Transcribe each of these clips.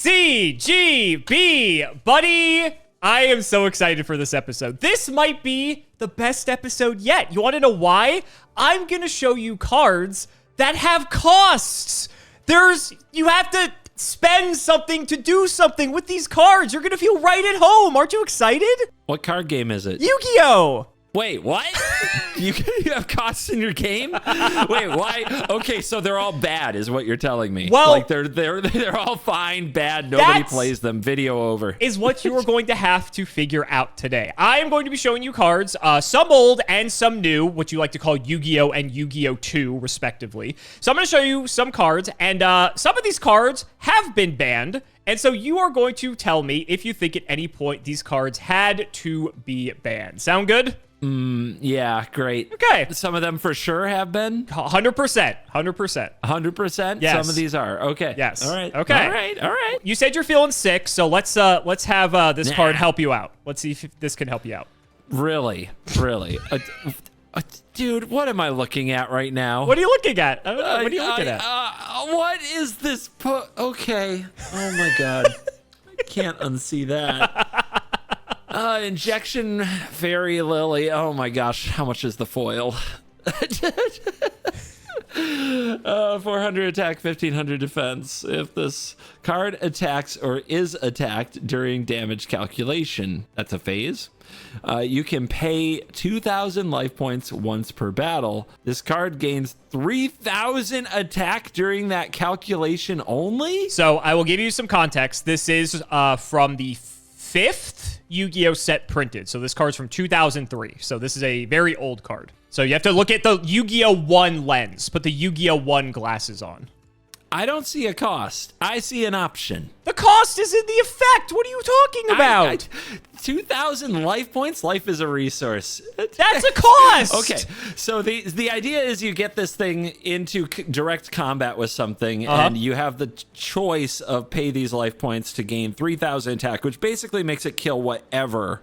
CGB, buddy. I am so excited for this episode. This might be the best episode yet. You want to know why? I'm going to show you cards that have costs. You have to spend something to do something with these cards. You're going to feel right at home. Aren't you excited? What card game is it? Yu-Gi-Oh! Wait, what? you have costs in your game? Wait, why? Okay, so they're all bad, is what you're telling me. Well, like they're all fine, bad. Nobody plays them. Video over. Is what you are going to have to figure out today. I am going to be showing you cards, some old and some new, what you like to call Yu-Gi-Oh and Yu-Gi-Oh 2, respectively. So I'm going to show you some cards, and some of these cards have been banned. And so you are going to tell me if you think at any point these cards had to be banned. Sound good? Yeah, great. Okay. Some of them for sure have been. 100%. 100%. 100%? Yes. Some of these are. Okay. Yes. All right. Okay. All right. You said you're feeling sick, so let's have this card help you out. Let's see if this can help you out. Really? Dude, what am I looking at right now? What are you looking at? What are you looking at? What is this? Okay. Oh my God. I can't unsee that. Injection Fairy Lily. Oh my gosh. How much is the foil? 400 attack, 1500 defense. If this card attacks or is attacked during damage calculation, that's a phase. You can pay 2,000 life points once per battle. This card gains 3,000 attack during that calculation only? So I will give you some context. This is from the 5th Yu-Gi-Oh set printed. So this card's from 2003. So this is a very old card. So you have to look at the Yu-Gi-Oh 1 lens. Put the Yu-Gi-Oh 1 glasses on. I don't see a cost. I see an option. The cost is in the effect. What are you talking about? 2,000 life points? Life is a resource. That's a cost. Okay, so the idea is you get this thing into direct combat with something, and you have the choice of pay these life points to gain 3,000 attack, which basically makes it kill whatever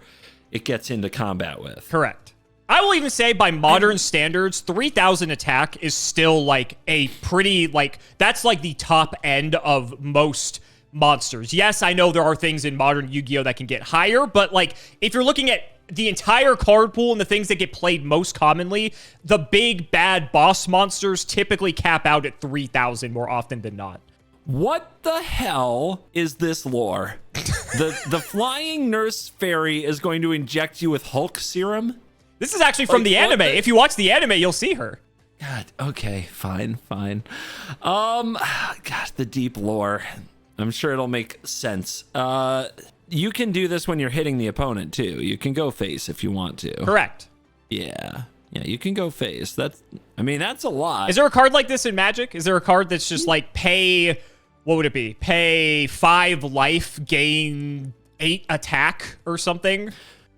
it gets into combat with. Correct. I will even say by modern standards, 3,000 attack is still like a pretty, that's like the top end of most monsters. Yes, I know there are things in modern Yu-Gi-Oh that can get higher, but like if you're looking at the entire card pool and the things that get played most commonly, the big bad boss monsters typically cap out at 3,000 more often than not. What the hell is this lore? The flying nurse fairy is going to inject you with Hulk serum? This is actually from the anime. If you watch the anime, you'll see her. God, okay, fine. Gosh, the deep lore. I'm sure it'll make sense. You can do this when you're hitting the opponent, too. You can go face if you want to. Correct. Yeah, you can go face. That's a lot. Is there a card like this in Magic? Is there a card that's just like pay, what would it be? Pay 5 life, gain 8 attack or something?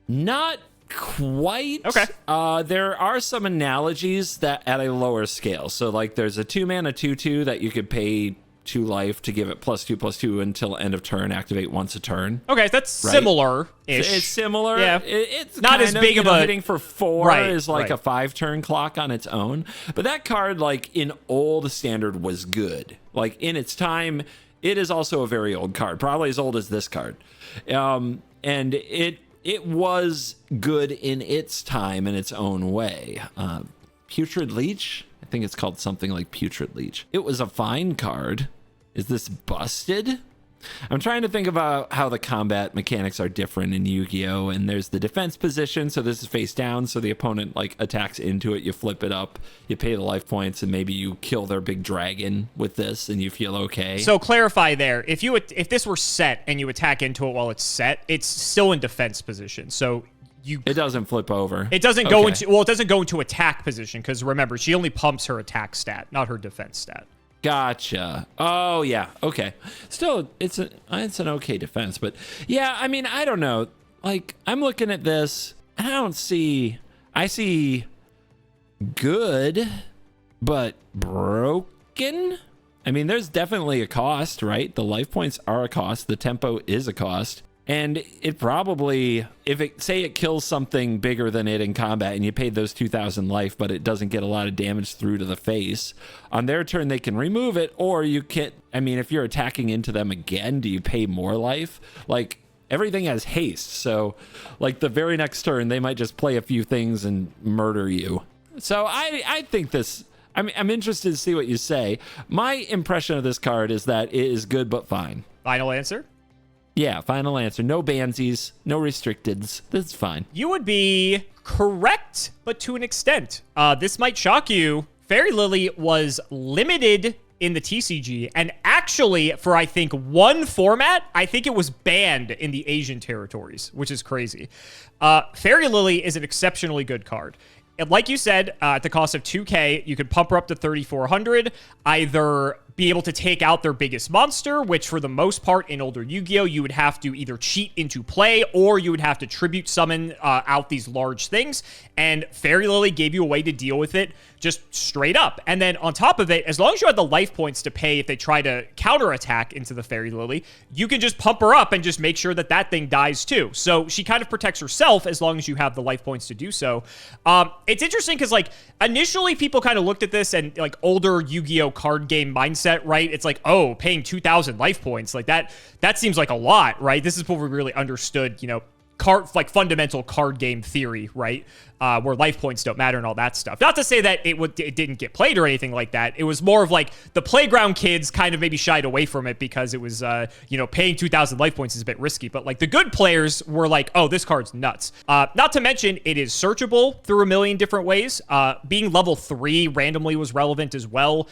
Not quite. Okay. There are some analogies that at a lower scale. So like there's a 2-mana 2/2 that you could pay 2 life to give it +2/+2 until end of turn, activate once a turn. Okay, that's similar-ish. It's similar. Yeah. It's not as big of a hitting for 4 is like a 5-turn clock on its own. But that card, like in old standard, was good. Like in its time, it is also a very old card, probably as old as this card. And it was good in its time in its own way. Putrid Leech? I think it's called something like Putrid Leech. It was a fine card. Is this busted? I'm trying to think about how the combat mechanics are different in Yu-Gi-Oh! And there's the defense position, so this is face down, so the opponent like attacks into it, you flip it up, you pay the life points, and maybe you kill their big dragon with this, and you feel okay. So clarify there, if this were set and you attack into it while it's set, it's still in defense position, so it doesn't flip over. It doesn't go into attack position, because remember, she only pumps her attack stat, not her defense stat. Gotcha. Oh, yeah. Okay. Still, it's an okay defense, but yeah, I don't know. Like, I'm looking at this, and I see good, but broken. There's definitely a cost, right? The life points are a cost. The tempo is a cost. And it probably, if it say it kills something bigger than it in combat and you paid those 2,000 life, but it doesn't get a lot of damage through to the face, on their turn they can remove it, or you can, I mean, if you're attacking into them again, do you pay more life? Like, everything has haste, so like the very next turn they might just play a few things and murder you. So I think this, I'm interested to see what you say. My impression of this card is that it is good but fine. Final answer? Yeah, final answer. No bansies, no restricteds. This is fine. You would be correct, but to an extent. This might shock you. Fairy Lily was limited in the TCG, and actually, for I think one format, I think it was banned in the Asian territories, which is crazy. Fairy Lily is an exceptionally good card. And like you said, at the cost of 2K, you could pump her up to 3,400, either be able to take out their biggest monster, which for the most part in older Yu-Gi-Oh! You would have to either cheat into play or you would have to tribute summon out these large things. And Fairy Lily gave you a way to deal with it just straight up. And then on top of it, as long as you had the life points to pay if they try to counterattack into the Fairy Lily, you can just pump her up and just make sure that that thing dies too. So she kind of protects herself as long as you have the life points to do so. It's interesting because like initially people kind of looked at this and like older Yu-Gi-Oh! Card game mindset, right? It's like, oh, paying 2,000 life points, like that seems like a lot, right? This is before we really understood, you know, like fundamental card game theory, right? Where life points don't matter and all that stuff. Not to say that it didn't get played or anything like that. It was more of like the playground kids kind of maybe shied away from it because it was, you know, paying 2,000 life points is a bit risky. But like the good players were like, oh, this card's nuts. Not to mention it is searchable through a million different ways. Being level 3 randomly was relevant as well.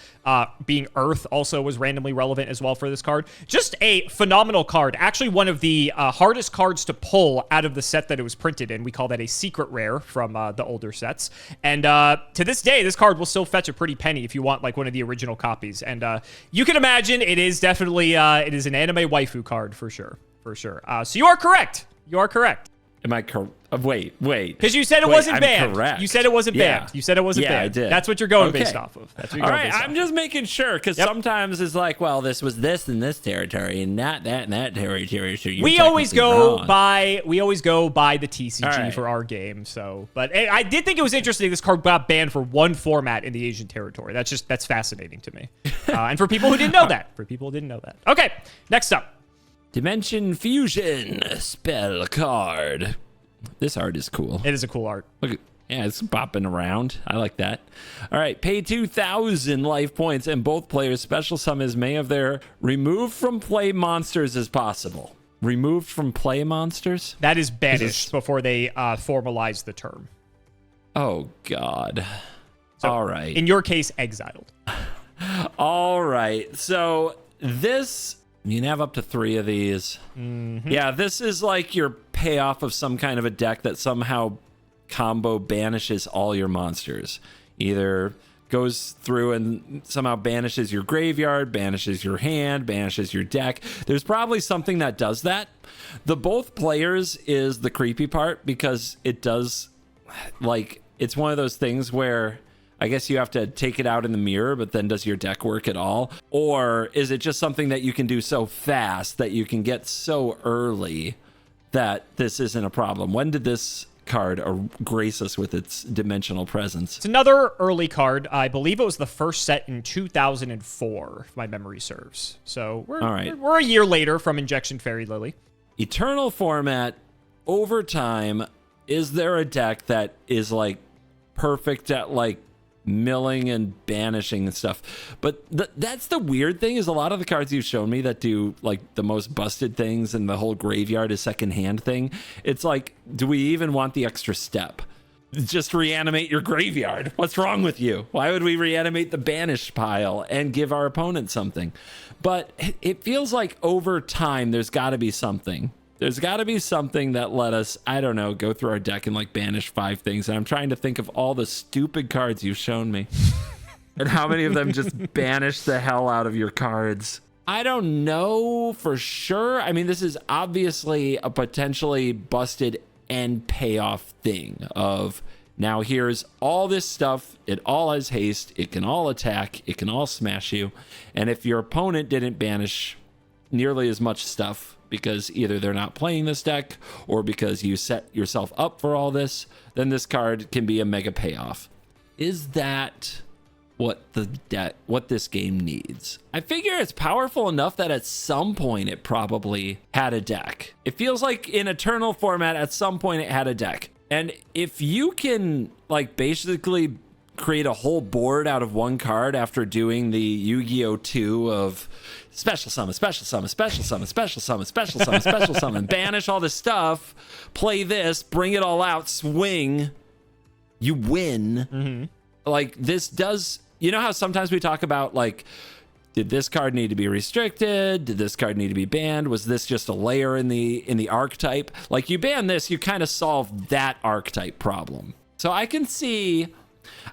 Being Earth also was randomly relevant as well for this card. Just a phenomenal card. Actually, one of the hardest cards to pull out of the set that it was printed in. We call that a secret rare from the older sets. And to this day, this card will still fetch a pretty penny if you want like one of the original copies. And you can imagine it is definitely, it is an anime waifu card for sure. For sure. So you are correct. You are correct. Am I correct? Wait. Because you said it wasn't banned. Correct. You said it wasn't Yeah. banned. You said it wasn't Yeah, banned. I did. That's what you're going Okay. based off of. That's what you're All going right, based I'm off. just making sure because sometimes it's like, well, this was this in this territory and not that in that territory. So you're We always go wrong. by the TCG All right. for our game. So, but I did think it was interesting. This card got banned for one format in the Asian territory. That's fascinating to me. And for people who didn't know that, Okay, next up. Dimension Fusion spell card. This art is cool. It is a cool art. Look at, yeah, it's bopping around. I like that. All right, pay 2,000 life points, and both players special summon as many of their removed from play monsters as possible. Removed from play monsters? That is banished before they formalize the term. Oh, God. So, all right. In your case, exiled. All right. So this, you can have up to 3 of these. Mm-hmm. Yeah, this is like your payoff of some kind of a deck that somehow combo banishes all your monsters. Either goes through and somehow banishes your graveyard, banishes your hand, banishes your deck. There's probably something that does that. The both players is the creepy part because it does, like, it's one of those things where I guess you have to take it out in the mirror, but then does your deck work at all? Or is it just something that you can do so fast that you can get so early that this isn't a problem? When did this card grace us with its dimensional presence? It's another early card. I believe it was the first set in 2004, if my memory serves. So we're a year later from Injection Fairy Lily. Eternal format, over time, is there a deck that is like perfect at like milling and banishing and stuff? But that's the weird thing, is a lot of the cards you've shown me that do like the most busted things and the whole graveyard is second hand thing, it's like, do we even want the extra step? Just reanimate your graveyard. What's wrong with you? Why would we reanimate the banished pile and give our opponent something? But it feels like over time there's got to be something. There's got to be something that let us, I don't know, go through our deck and like banish 5 things. And I'm trying to think of all the stupid cards you've shown me and how many of them just banish the hell out of your cards. I don't know for sure. I mean, this is obviously a potentially busted end payoff thing of, now here's all this stuff. It all has haste. It can all attack. It can all smash you. And if your opponent didn't banish nearly as much stuff because either they're not playing this deck or because you set yourself up for all this, then this card can be a mega payoff. Is that what this game needs? I figure it's powerful enough that at some point it probably had a deck. It feels like in Eternal format, at some point it had a deck. And if you can like basically create a whole board out of one card after doing the Yu-Gi-Oh! 2 of special summon, special summon, special summon, special summon, special summon, special summon, banish all this stuff, play this, bring it all out, swing, you win. Mm-hmm. Like this does, you know how sometimes we talk about like, did this card need to be restricted? Did this card need to be banned? Was this just a layer in the archetype? Like you ban this, you kind of solve that archetype problem. So I can see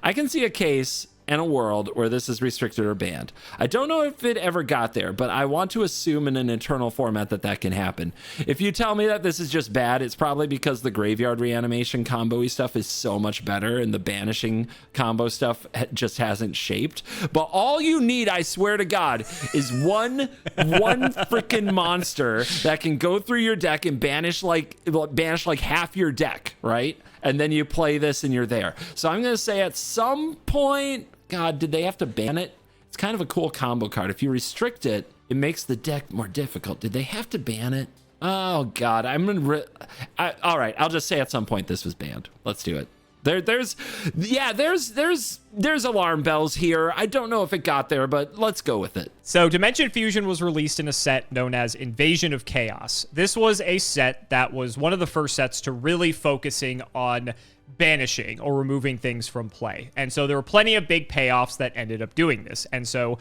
a case and a world where this is restricted or banned. I don't know if it ever got there, but I want to assume in an Eternal format that can happen. If you tell me that this is just bad, it's probably because the graveyard reanimation combo-y stuff is so much better and the banishing combo stuff just hasn't shaped. But all you need, I swear to God, is one freaking monster that can go through your deck and banish like half your deck, right? And then you play this and you're there. So I'm going to say at some point, God, did they have to ban it? It's kind of a cool combo card. If you restrict it, it makes the deck more difficult. Did they have to ban it? Oh, God. All right. I'll just say at some point this was banned. Let's do it. There's alarm bells here. I don't know if it got there, but let's go with it. So Dimension Fusion was released in a set known as Invasion of Chaos. This was a set that was one of the first sets to really focusing on banishing or removing things from play. And so there were plenty of big payoffs that ended up doing this. And so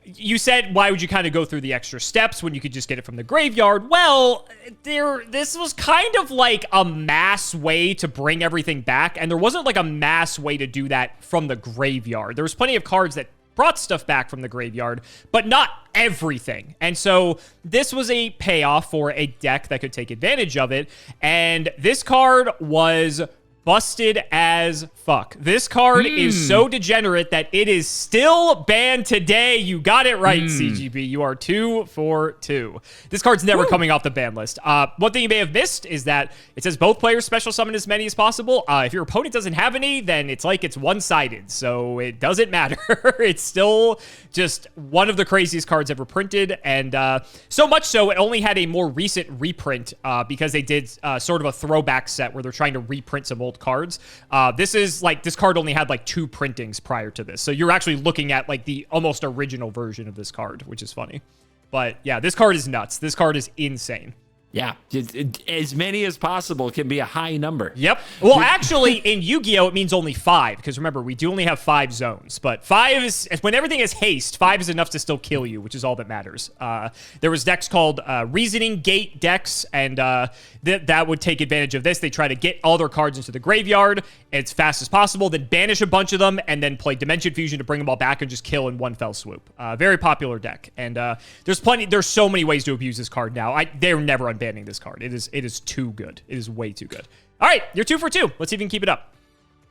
you said, why would you kind of go through the extra steps when you could just get it from the graveyard? Well, this was kind of like a mass way to bring everything back, and there wasn't like a mass way to do that from the graveyard. There was plenty of cards that brought stuff back from the graveyard, but not everything. And so this was a payoff for a deck that could take advantage of it, and this card was busted as fuck. This card is so degenerate that it is still banned today. You got it right, CGB. You are 2 for 2. This card's never coming off the ban list. One thing you may have missed is that it says both players special summon as many as possible. If your opponent doesn't have any, then it's like it's one-sided, so it doesn't matter. It's still just one of the craziest cards ever printed, and so much so it only had a more recent reprint because they did sort of a throwback set where they're trying to reprint some old cards. This card only had like 2 printings prior to this, so you're actually looking at like the almost original version of this card, which is funny. But yeah, this card is nuts. This card is insane. Yeah, as many as possible can be a high number. Yep. Well, actually, in Yu-Gi-Oh, it means only 5, because remember, we do only have 5 zones. But 5 is, when everything is haste, 5 is enough to still kill you, which is all that matters. There was decks called Reasoning Gate decks, and that would take advantage of this. They try to get all their cards into the graveyard as fast as possible, then banish a bunch of them, and then play Dimension Fusion to bring them all back and just kill in one fell swoop. Very popular deck. And there's so many ways to abuse this card now. They're never unbanning this card. It is too good. It is way too good. All right, you're 2 for 2. Let's see if you can keep it up.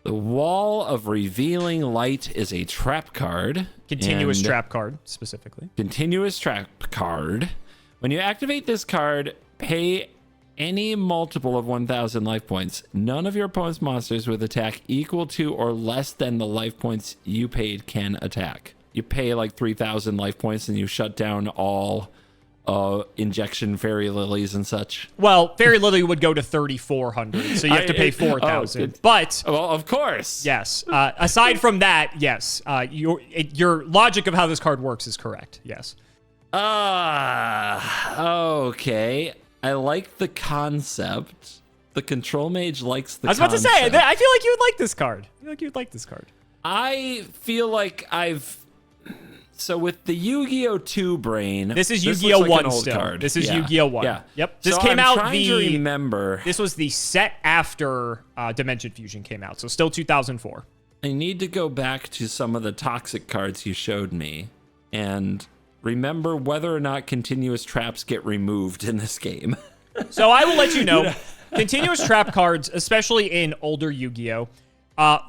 The Wall of Revealing Light is a trap card. Continuous trap card, specifically. Continuous trap card. When you activate this card, pay any multiple of 1,000 life points. None of your opponent's monsters with attack equal to or less than the life points you paid can attack. You pay like 3,000 life points and you shut down all injection fairy lilies and such. Well, fairy lily would go to 3,400, so you have to pay 4,000. But well, of course, yes. Aside from that, yes, your logic of how this card works is correct. Yes. Okay. I like the concept. The control mage likes the concept. I was about to say, I feel like you would like this card. I feel like So with the Yu-Gi-Oh! 2 brain, this is Yu-Gi-Oh! 1 like still. Card. This is Yu-Gi-Oh! 1. Yeah. Yep. This came out remember. This was the set after Dimension Fusion came out, so still 2004. I need to go back to some of the toxic cards you showed me and remember whether or not continuous traps get removed in this game. So I will let you know, continuous trap cards, especially in older Yu-Gi-Oh!,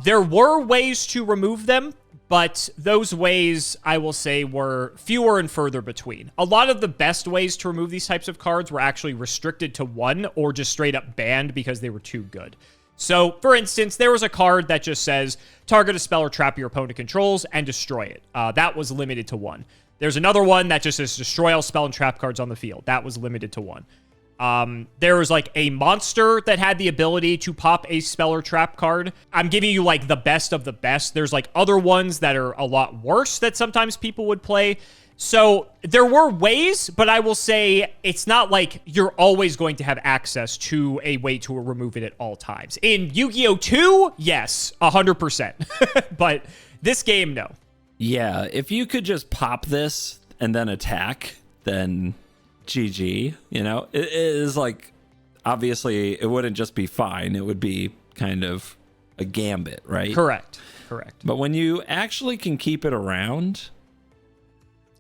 there were ways to remove them, but those ways, I will say, were fewer and further between. A lot of the best ways to remove these types of cards were actually restricted to one or just straight up banned because they were too good. So, for instance, there was a card that just says, target a spell or trap your opponent controls and destroy it. That was limited to one. There's another one that just says, destroy all spell and trap cards on the field. That was limited to one. There was like a monster that had the ability to pop a spell or trap card. I'm giving you like the best of the best. There's like other ones that are a lot worse that sometimes people would play. So there were ways, but I will say it's not like you're always going to have access to a way to remove it at all times. In Yu-Gi-Oh! 2, yes, 100%. But this game, no. Yeah, if you could just pop this and then attack, then GG, you know? It is like, obviously, it wouldn't just be fine. It would be kind of a gambit, right? Correct. But when you actually can keep it around...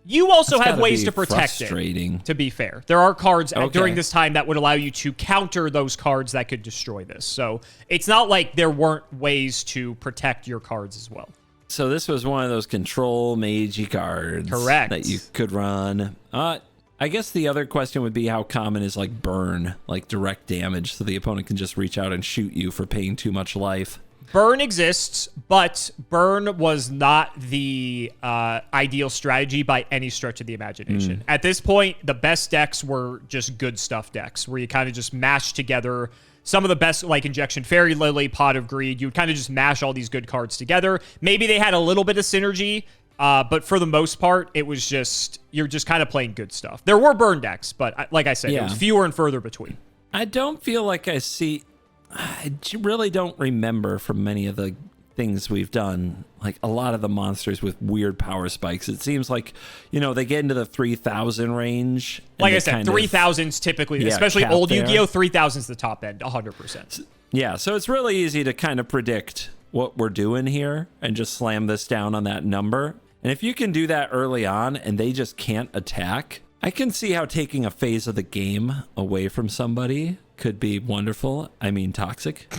You also have ways to protect it, to be fair. There are cards during this time that would allow you to counter those cards that could destroy this. So it's not like there weren't ways to protect your cards as well. So this was one of those control magey cards. Correct. That you could run. I guess the other question would be how common is like burn, like direct damage, so the opponent can just reach out and shoot you for paying too much life. Burn exists, but burn was not the ideal strategy by any stretch of the imagination. At this point, the best decks were just good stuff decks, where you kind of just mash together some of the best, like Injection Fairy Lily, Pot of Greed. You would kind of just mash all these good cards together. Maybe they had a little bit of synergy, but for the most part, it was just, you're just kind of playing good stuff. There were burn decks, but like I said, it was fewer and further between. I don't feel like I really don't remember from many of the things we've done, like a lot of the monsters with weird power spikes. It seems like, you know, they get into the 3,000 range. Like I said, 3,000's typically, especially old Yu-Gi-Oh! 3,000's the top end, 100%. Yeah, so it's really easy to kind of predict what we're doing here and just slam this down on that number. And if you can do that early on and they just can't attack, I can see how taking a phase of the game away from somebody could be wonderful. I mean, toxic.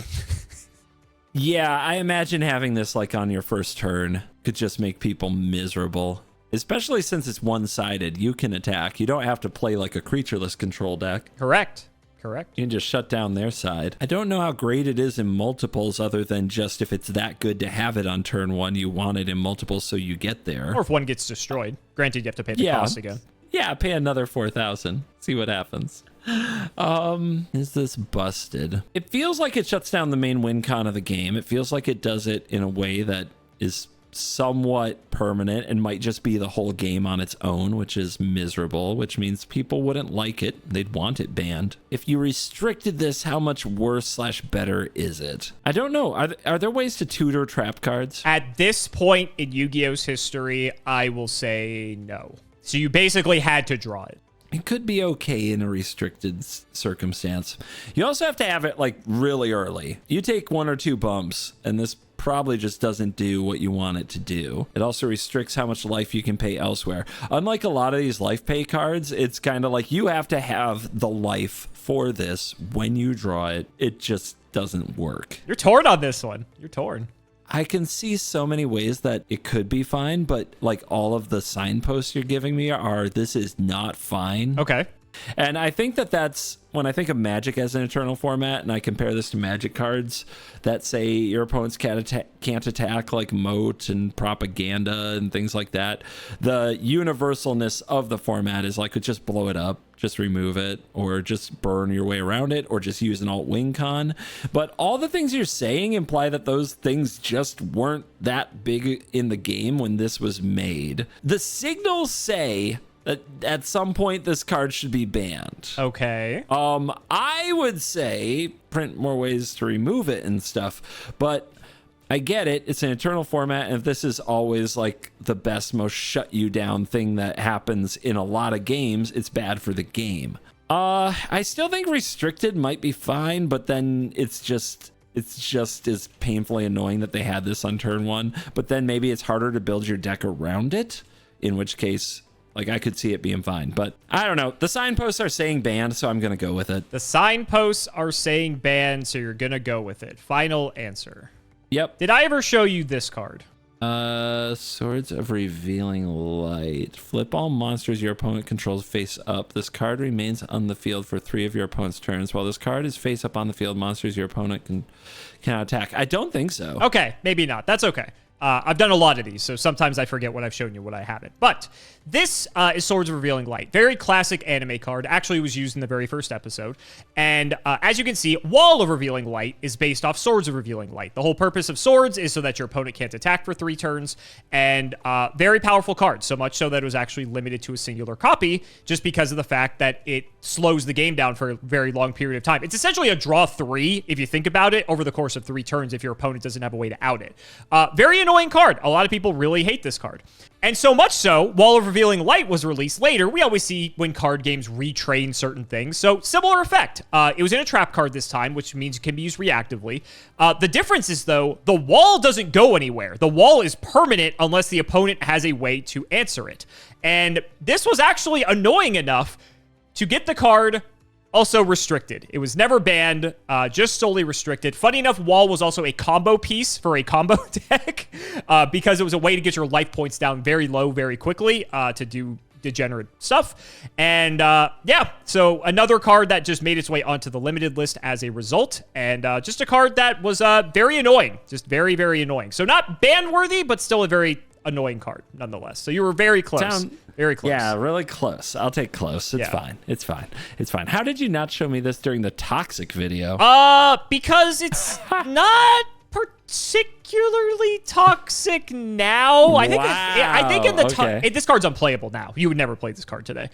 Yeah, I imagine having this like on your first turn could just make people miserable. Especially since it's one-sided. You can attack. You don't have to play like a creatureless control deck. Correct. You can just shut down their side. I don't know how great it is in multiples other than just if it's that good to have it on turn one, you want it in multiples so you get there. Or if one gets destroyed. Granted, you have to pay the cost again. Yeah, pay another 4,000. See what happens. Is this busted? It feels like it shuts down the main win con of the game. It feels like it does it in a way that is somewhat permanent and might just be the whole game on its own, which is miserable, which means people wouldn't like it. They'd want it banned. If you restricted this, how much worse / better is it? I don't know. Are there ways to tutor trap cards? At this point in Yu-Gi-Oh's history, I will say no. So you basically had to draw it. It could be okay in a restricted circumstance. You also have to have it like really early. You take 1 or 2 bumps, and this probably just doesn't do what you want it to do. It also restricts how much life you can pay elsewhere. Unlike a lot of these life pay cards, it's kind of like you have to have the life for this when you draw it. It just doesn't work. You're torn on this one. You're torn. I can see so many ways that it could be fine, but like all of the signposts you're giving me are, this is not fine. Okay. And I think that's when I think of Magic as an eternal format, and I compare this to Magic cards that say your opponents can't attack, like Moat and Propaganda and things like that. The universalness of the format is like, just blow it up, just remove it, or just burn your way around it, or just use an alt wing con. But all the things you're saying imply that those things just weren't that big in the game when this was made. The signals say that at some point this card should be banned. Okay. I would say print more ways to remove it and stuff, but I get it. It's an eternal format, and if this is always like the best, most shut you down thing that happens in a lot of games, it's bad for the game. I still think restricted might be fine, but then it's just as painfully annoying that they had this on turn one, but then maybe it's harder to build your deck around it, in which case, like, I could see it being fine, but I don't know. The signposts are saying banned, so I'm going to go with it. The signposts are saying banned, so you're going to go with it. Final answer. Yep. Did I ever show you this card? Swords of Revealing Light. Flip all monsters your opponent controls face up. This card remains on the field for 3 of your opponent's turns. While this card is face up on the field, monsters your opponent cannot attack. I don't think so. Okay, maybe not. That's okay. I've done a lot of these, so sometimes I forget what I've shown you, what I haven't. But this is Swords of Revealing Light. Very classic anime card. Actually was used in the very first episode. And as you can see, Wall of Revealing Light is based off Swords of Revealing Light. The whole purpose of Swords is so that your opponent can't attack for 3 turns. And very powerful card, so much so that it was actually limited to a singular copy just because of the fact that it slows the game down for a very long period of time. It's essentially a draw 3, if you think about it, over the course of 3 turns if your opponent doesn't have a way to out it. Very annoying card. A lot of people really hate this card. And so much so, Wall of Revealing Light was released later. We always see when card games retrain certain things. So similar effect. It was in a trap card this time, which means it can be used reactively. The difference is, though, the wall doesn't go anywhere. The wall is permanent unless the opponent has a way to answer it. And this was actually annoying enough to get the card also restricted. It was never banned, just solely restricted. Funny enough, Wall was also a combo piece for a combo deck because it was a way to get your life points down very low very quickly to do degenerate stuff. And yeah, so another card that just made its way onto the limited list as a result. And just a card that was very annoying. Just very, very annoying. So not ban-worthy, but still a very annoying card nonetheless. So you were very close. Very close. Yeah, really close. I'll take close. It's fine. It's fine. It's fine. How did you not show me this during the toxic video? Because it's not particularly toxic now. I think in the this card's unplayable now. You would never play this card today.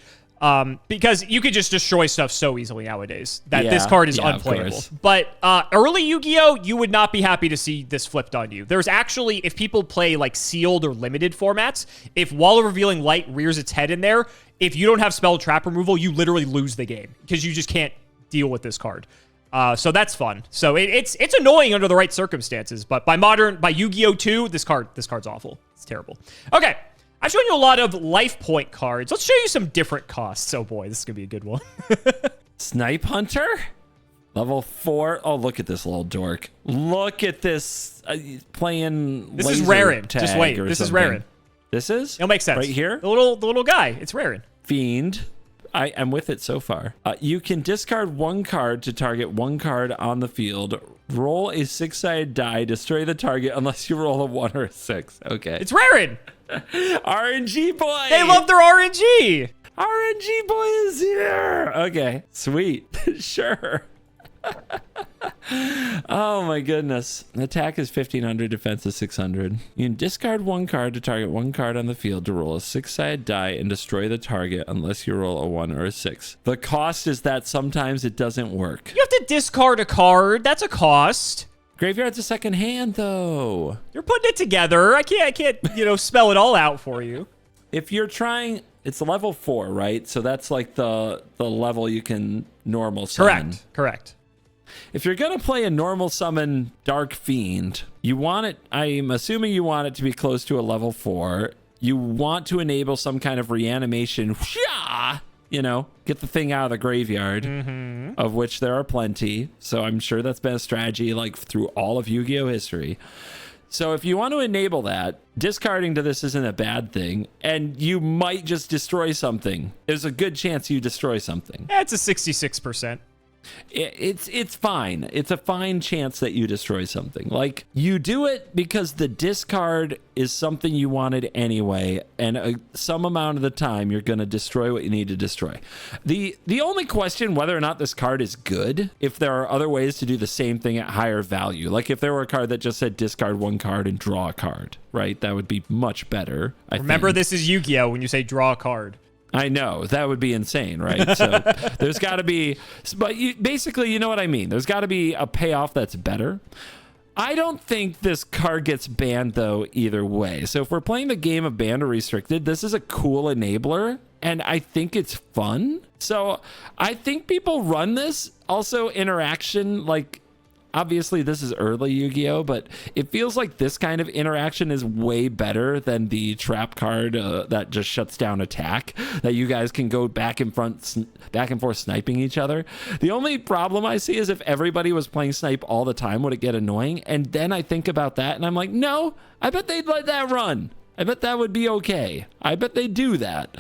Because you could just destroy stuff so easily nowadays that this card is unplayable. But early Yu-Gi-Oh, you would not be happy to see this flipped on you. There's actually, if people play like sealed or limited formats, if Wall of Revealing Light rears its head in there, if you don't have spell trap removal, you literally lose the game because you just can't deal with this card. So that's fun. So it's annoying under the right circumstances, but by Yu-Gi-Oh 2, this card's awful. It's terrible. Okay. I've shown you a lot of life point cards. Let's show you some different costs. Oh boy, this is going to be a good one. Snipe Hunter? Level 4. Oh, look at this little dork. Look at this playing This is Rarin. Just wait. This is Rarin. This is? It'll make sense. Right here? The little guy. It's Rarin. Fiend. I am with it so far. You can discard 1 card to target 1 card on the field. Roll a 6-sided die. Destroy the target unless you roll a 1 or a 6. Okay. It's Rarin. RNG boy. They love their RNG. RNG boy is here. Okay. Sweet. Sure. Oh my goodness. Attack is 1500, defense is 600. You can discard 1 card to target 1 card on the field to roll a 6-sided die and destroy the target unless you roll a 1 or a 6. The cost is that sometimes it doesn't work. You have to discard a card. That's a cost. Graveyard's a second hand though. You're putting it together. I can't, spell it all out for you. If you're trying, it's level 4, right? So that's like the level you can normal summon. Correct. If you're going to play a normal summon Dark Fiend, you want it, I'm assuming you want it to be close to a level 4. You want to enable some kind of reanimation, get the thing out of the graveyard, of which there are plenty. So I'm sure that's been a strategy like through all of Yu-Gi-Oh history. So if you want to enable that, discarding to this isn't a bad thing, and you might just destroy something. There's a good chance you destroy something. It's a 66%. It's fine. It's a fine chance that you destroy something. Like, you do it because the discard is something you wanted anyway, and some amount of the time you're going to destroy what you need to destroy. The only question whether or not this card is good, if there are other ways to do the same thing at higher value. Like if there were a card that just said discard 1 card and draw a card, right? That would be much better. Remember, this is Yu-Gi-Oh! When you say draw a card. I know, that would be insane, right? So there's got to be, but basically, you know what I mean. There's got to be a payoff that's better. I don't think this card gets banned, though, either way. So if we're playing the game of banned or restricted, this is a cool enabler, and I think it's fun. So I think people run this. Also, interaction, like, obviously this is early Yu-Gi-Oh, but it feels like this kind of interaction is way better than the trap card that just shuts down attack, that you guys can go back and forth sniping each other. The only problem I see is if everybody was playing snipe all the time, would it get annoying? And then I think about that and I'm like, no, I bet they'd let that run. I bet that would be okay. I bet they do that.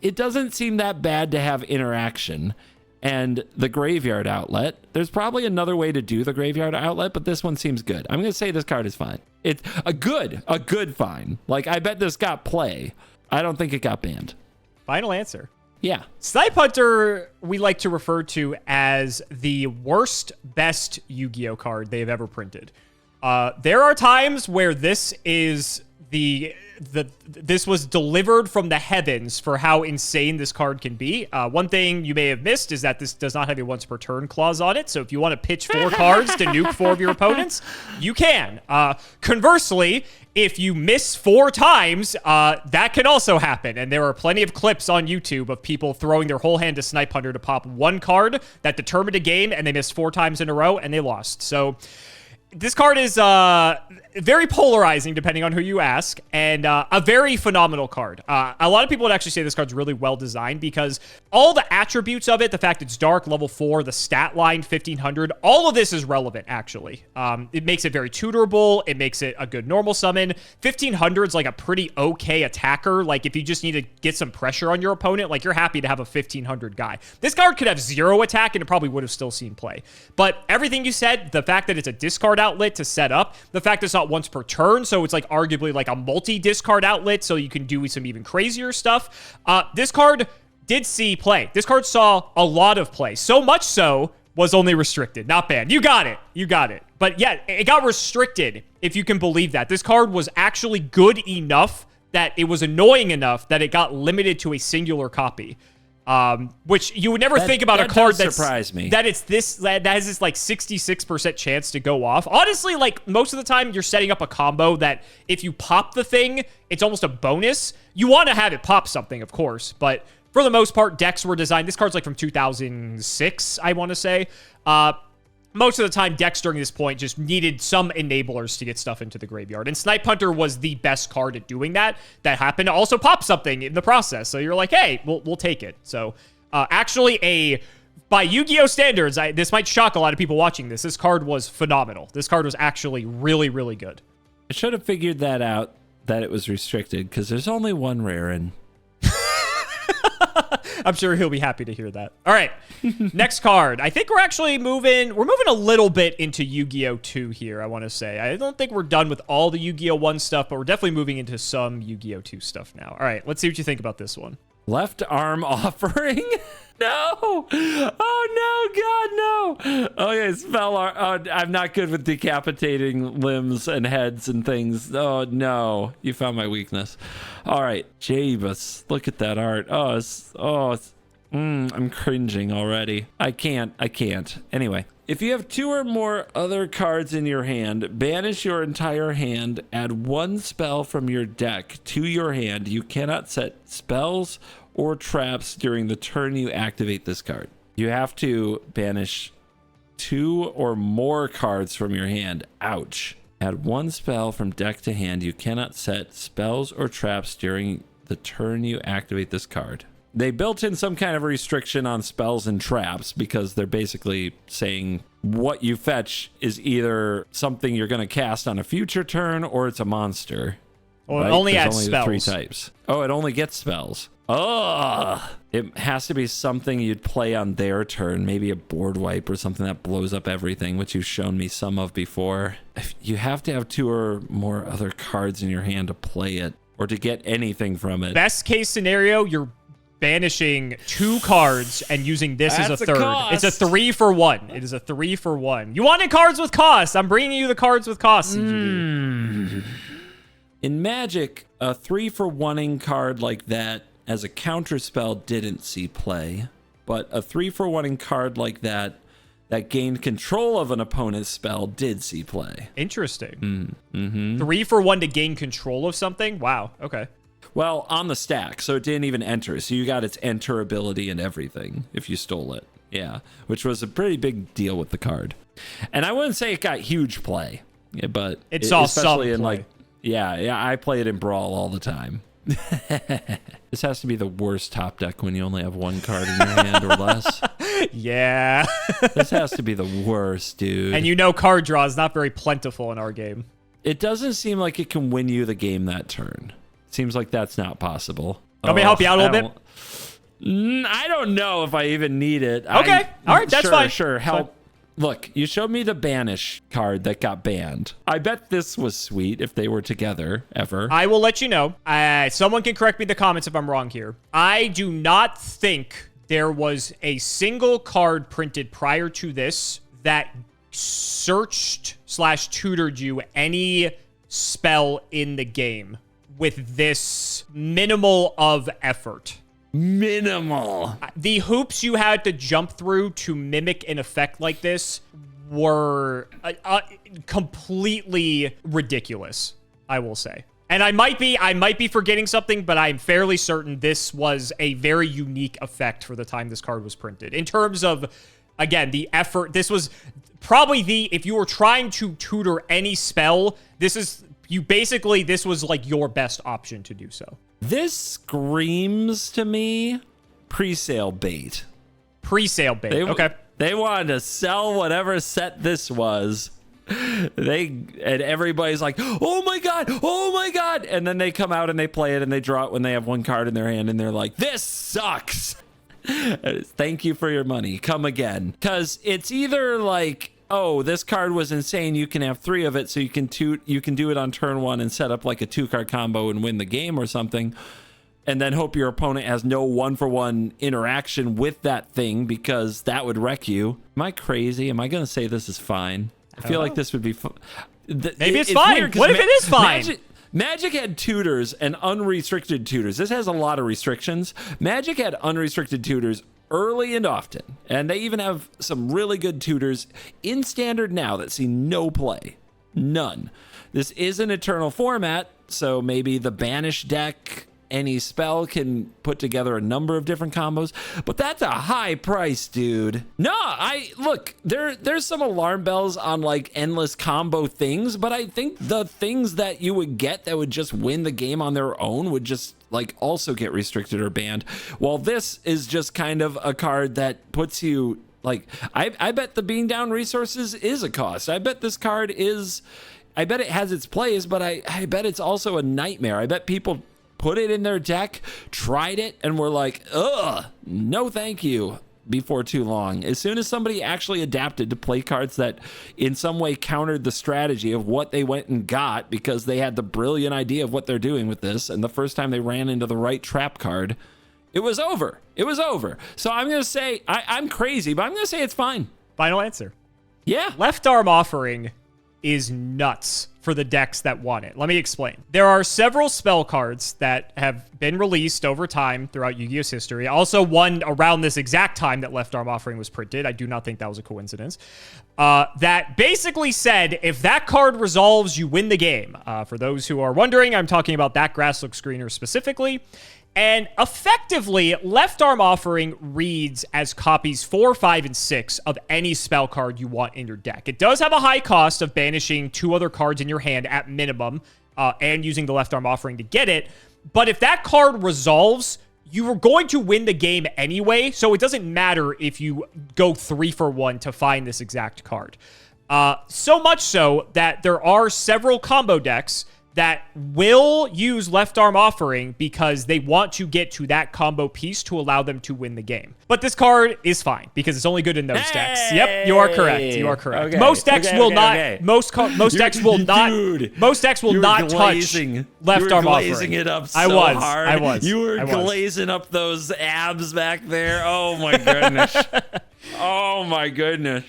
It doesn't seem that bad to have interaction. And the graveyard outlet, there's probably another way to do the graveyard outlet, but this one seems good. I'm going to say this card is fine. It's a good fine. Like, I bet this got play. I don't think it got banned. Final answer. Yeah. Snipe Hunter, we like to refer to as the worst, best Yu-Gi-Oh card they've ever printed. There are times where this is this was delivered from the heavens for how insane this card can be. One thing you may have missed is that this does not have a once per turn clause on it. So if you want to pitch 4 cards to nuke 4 of your opponents, you can. Conversely, if you miss 4 times, that can also happen. And there are plenty of clips on YouTube of people throwing their whole hand to Snipe Hunter to pop 1 card that determined a game, and they missed 4 times in a row and they lost. So this card is very polarizing depending on who you ask, and a very phenomenal card. A lot of people would actually say this card's really well designed because all the attributes of it, the fact it's dark, level 4, the stat line, 1500, all of this is relevant, actually. It makes it very tutorable. It makes it a good normal summon. 1500 is like a pretty okay attacker. Like, if you just need to get some pressure on your opponent, like, you're happy to have a 1500 guy. This card could have 0 attack, and it probably would have still seen play. But everything you said, the fact that it's a discard outlet to set up, the fact it's not once per turn, so it's like arguably like a multi-discard outlet, so you can do some even crazier stuff. This card did see play. This card saw a lot of play. So much so, was only restricted, not banned. You got it. You got it. But yeah, it got restricted, if you can believe that. This card was actually good enough that it was annoying enough that it got limited to a singular copy. Which you would never think about a card that has this like 66% chance to go off. Honestly, like, most of the time you're setting up a combo that if you pop the thing, it's almost a bonus. You want to have it pop something, of course, but for the most part, decks were designed. This card's like from 2006, I want to say. Most of the time, decks during this point just needed some enablers to get stuff into the graveyard. And Snipe Hunter was the best card at doing that. That happened to also pop something in the process. So you're like, hey, we'll take it. So actually, by Yu-Gi-Oh standards, this might shock a lot of people watching this. This card was phenomenal. This card was actually really, really good. I should have figured that out, that it was restricted, because there's only one rare in. I'm sure he'll be happy to hear that. All right, next card. I think we're actually moving a little bit into Yu-Gi-Oh 2 here, I want to say. I don't think we're done with all the Yu-Gi-Oh 1 stuff, but we're definitely moving into some Yu-Gi-Oh 2 stuff now. All right, let's see what you think about this one. Left arm offering? No! Oh, no, God, no! Okay, spell arm. Oh, I'm not good with decapitating limbs and heads and things. Oh, no. You found my weakness. All right, Jabus. Look at that art. I'm cringing already. I can't. Anyway, if you have 2 or more other cards in your hand, banish your entire hand, add 1 spell from your deck to your hand. You cannot set spells or traps during the turn you activate this card. You have to banish 2 or more cards from your hand. Ouch. Add 1 spell from deck to hand. You cannot set spells or traps during the turn you activate this card. They built in some kind of restriction on spells and traps because they're basically saying what you fetch is either something you're going to cast on a future turn or it's a monster. Well, right? It only adds spells. 3 types. Oh, it only gets spells. Oh, it has to be something you'd play on their turn. Maybe a board wipe or something that blows up everything, which you've shown me some of before. You have to have 2 or more other cards in your hand to play it or to get anything from it. Best case scenario, you're banishing 2 cards and using this as a third. It's a 3 for 1. It is a 3 for 1. You wanted cards with cost. I'm bringing you the cards with cost. In Magic, a 3 for 1ing card like that as a counter spell didn't see play, but a 3 for 1ing card like that gained control of an opponent's spell did see play. Interesting. 3 for 1 to gain control of something? Wow. Okay. Well, on the stack, so it didn't even enter. So you got its enter ability and everything if you stole it. Yeah, which was a pretty big deal with the card. And I wouldn't say it got huge play, but it's all especially in play. I play it in Brawl all the time. This has to be the worst top deck when you only have one card in your hand or less. Yeah. This has to be the worst, dude. And card draw is not very plentiful in our game. It doesn't seem like it can win you the game that turn. Seems like that's not possible. Want me to help you out a little bit? I don't know if I even need it. Okay. All right. That's fine. Sure. Help. Look, you showed me the banish card that got banned. I bet this was sweet if they were together ever. I will let you know. Someone can correct me in the comments if I'm wrong here. I do not think there was a single card printed prior to this that searched/tutored you any spell in the game with this minimal of effort. Minimal. The hoops you had to jump through to mimic an effect like this were completely ridiculous, I will say. And I might be forgetting something, but I'm fairly certain this was a very unique effect for the time this card was printed. In terms of, again, the effort, this was probably if you were trying to tutor any spell, this was like your best option to do so. This screams to me pre-sale bait. Pre-sale bait. Okay. They wanted to sell whatever set this was. And everybody's like, oh my god, and then they come out and they play it and they draw it when they have one card in their hand and they're like, this sucks. Thank you for your money. Come again. Because it's either like, oh, this card was insane, you can have 3 of it, so you can do it on turn 1 and set up like a 2-card combo and win the game or something, and then hope your opponent has no 1-for-1 interaction with that thing, because that would wreck you. Am I crazy? Am I gonna say this is fine? I feel like this would be fun. Maybe it's fine. What if it is fine? Magic had tutors and unrestricted tutors. This has a lot of restrictions. Magic had unrestricted tutors early and often, and they even have some really good tutors in standard now that see no play. None. This is an eternal format, so maybe the banish deck, any spell can put together a number of different combos, but that's a high price, dude. Look, there's some alarm bells on like endless combo things, but I think the things that you would get that would just win the game on their own would just like also get restricted or banned, while this is just kind of a card that puts you like, I bet the being down resources is a cost. I bet this card is, I bet it has its place, but I bet it's also a nightmare. I bet people put it in their deck, tried it, and were like, ugh, no thank you, before too long. As soon as somebody actually adapted to play cards that in some way countered the strategy of what they went and got because they had the brilliant idea of what they're doing with this, and the first time they ran into the right trap card, it was over. It was over. So I'm going to say, I'm crazy, but I'm going to say it's fine. Final answer. Yeah. Left Arm Offering is nuts for the decks that want it. Let me explain. There are several spell cards that have been released over time throughout Yu-Gi-Oh's history. Also one around this exact time that Left Arm Offering was printed. I do not think that was a coincidence. That basically said, if that card resolves, you win the game. For those who are wondering, I'm talking about that Grasslook Screener specifically. And effectively, Left Arm Offering reads as copies 4, 5, and 6 of any spell card you want in your deck. It does have a high cost of banishing 2 other cards in your hand at minimum, and using the Left Arm Offering to get it. But if that card resolves, you are going to win the game anyway, so it doesn't matter if you go 3 for 1 to find this exact card. So much so that there are several combo decks that will use Left Arm Offering because they want to get to that combo piece to allow them to win the game. But this card is fine because it's only good in those decks. Yep, you are correct. You are correct. Okay. Most decks will not. Most decks will not. Dude, most decks will not touch Left Arm Offering. Glazing it up so hard. I was. You were glazing up those abs back there. Oh my goodness. Oh my goodness.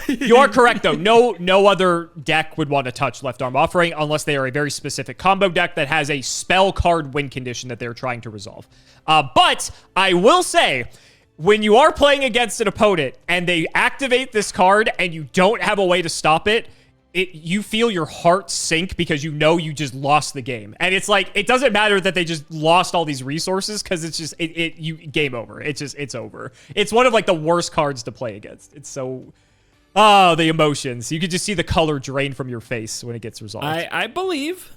You are correct, though. No other deck would want to touch Left Arm Offering unless they are a very specific combo deck that has a spell card win condition that they're trying to resolve. But I will say, when you are playing against an opponent and they activate this card and you don't have a way to stop it, you feel your heart sink because you know you just lost the game. And it's like, it doesn't matter that they just lost all these resources because it's just, game over. It's over. It's one of like the worst cards to play against. It's so, the emotions. You could just see the color drain from your face when it gets resolved. I believe.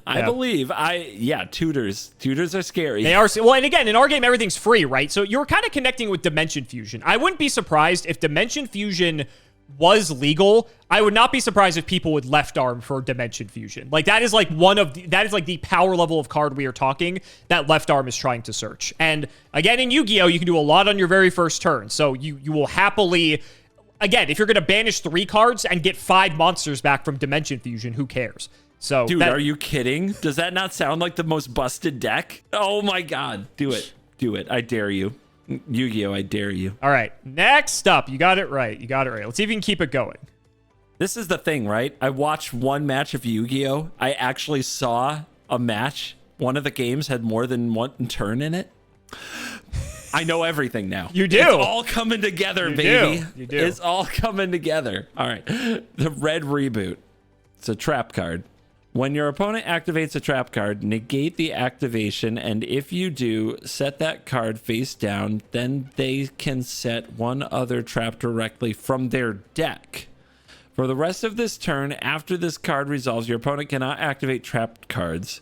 Tutors are scary. They are. Well, and again, in our game, everything's free, right? So you're kind of connecting with Dimension Fusion. I wouldn't be surprised if Dimension Fusion was legal. I would not be surprised if people would left arm for Dimension Fusion. Like that is like the power level of card we are talking that left arm is trying to search. And again, in Yu-Gi-Oh, you can do a lot on your very first turn. So you will happily, again, if you're going to banish 3 cards and get 5 monsters back from Dimension Fusion, who cares? So, dude, are you kidding? Does that not sound like the most busted deck? Oh my God. Do it. I dare you. Yu-Gi-Oh, I dare you. All right. Next up, you got it right. Let's see if you can keep it going. This is the thing, right? I watched one match of Yu-Gi-Oh. I actually saw a match. One of the games had more than one turn in it. I know everything now. You do. It's all coming together, baby. You do. It's all coming together. All right. The Red Reboot. It's a trap card. When your opponent activates a trap card, negate the activation, and if you do, set that card face down, then they can set one other trap directly from their deck. For the rest of this turn, after this card resolves, your opponent cannot activate trapped cards.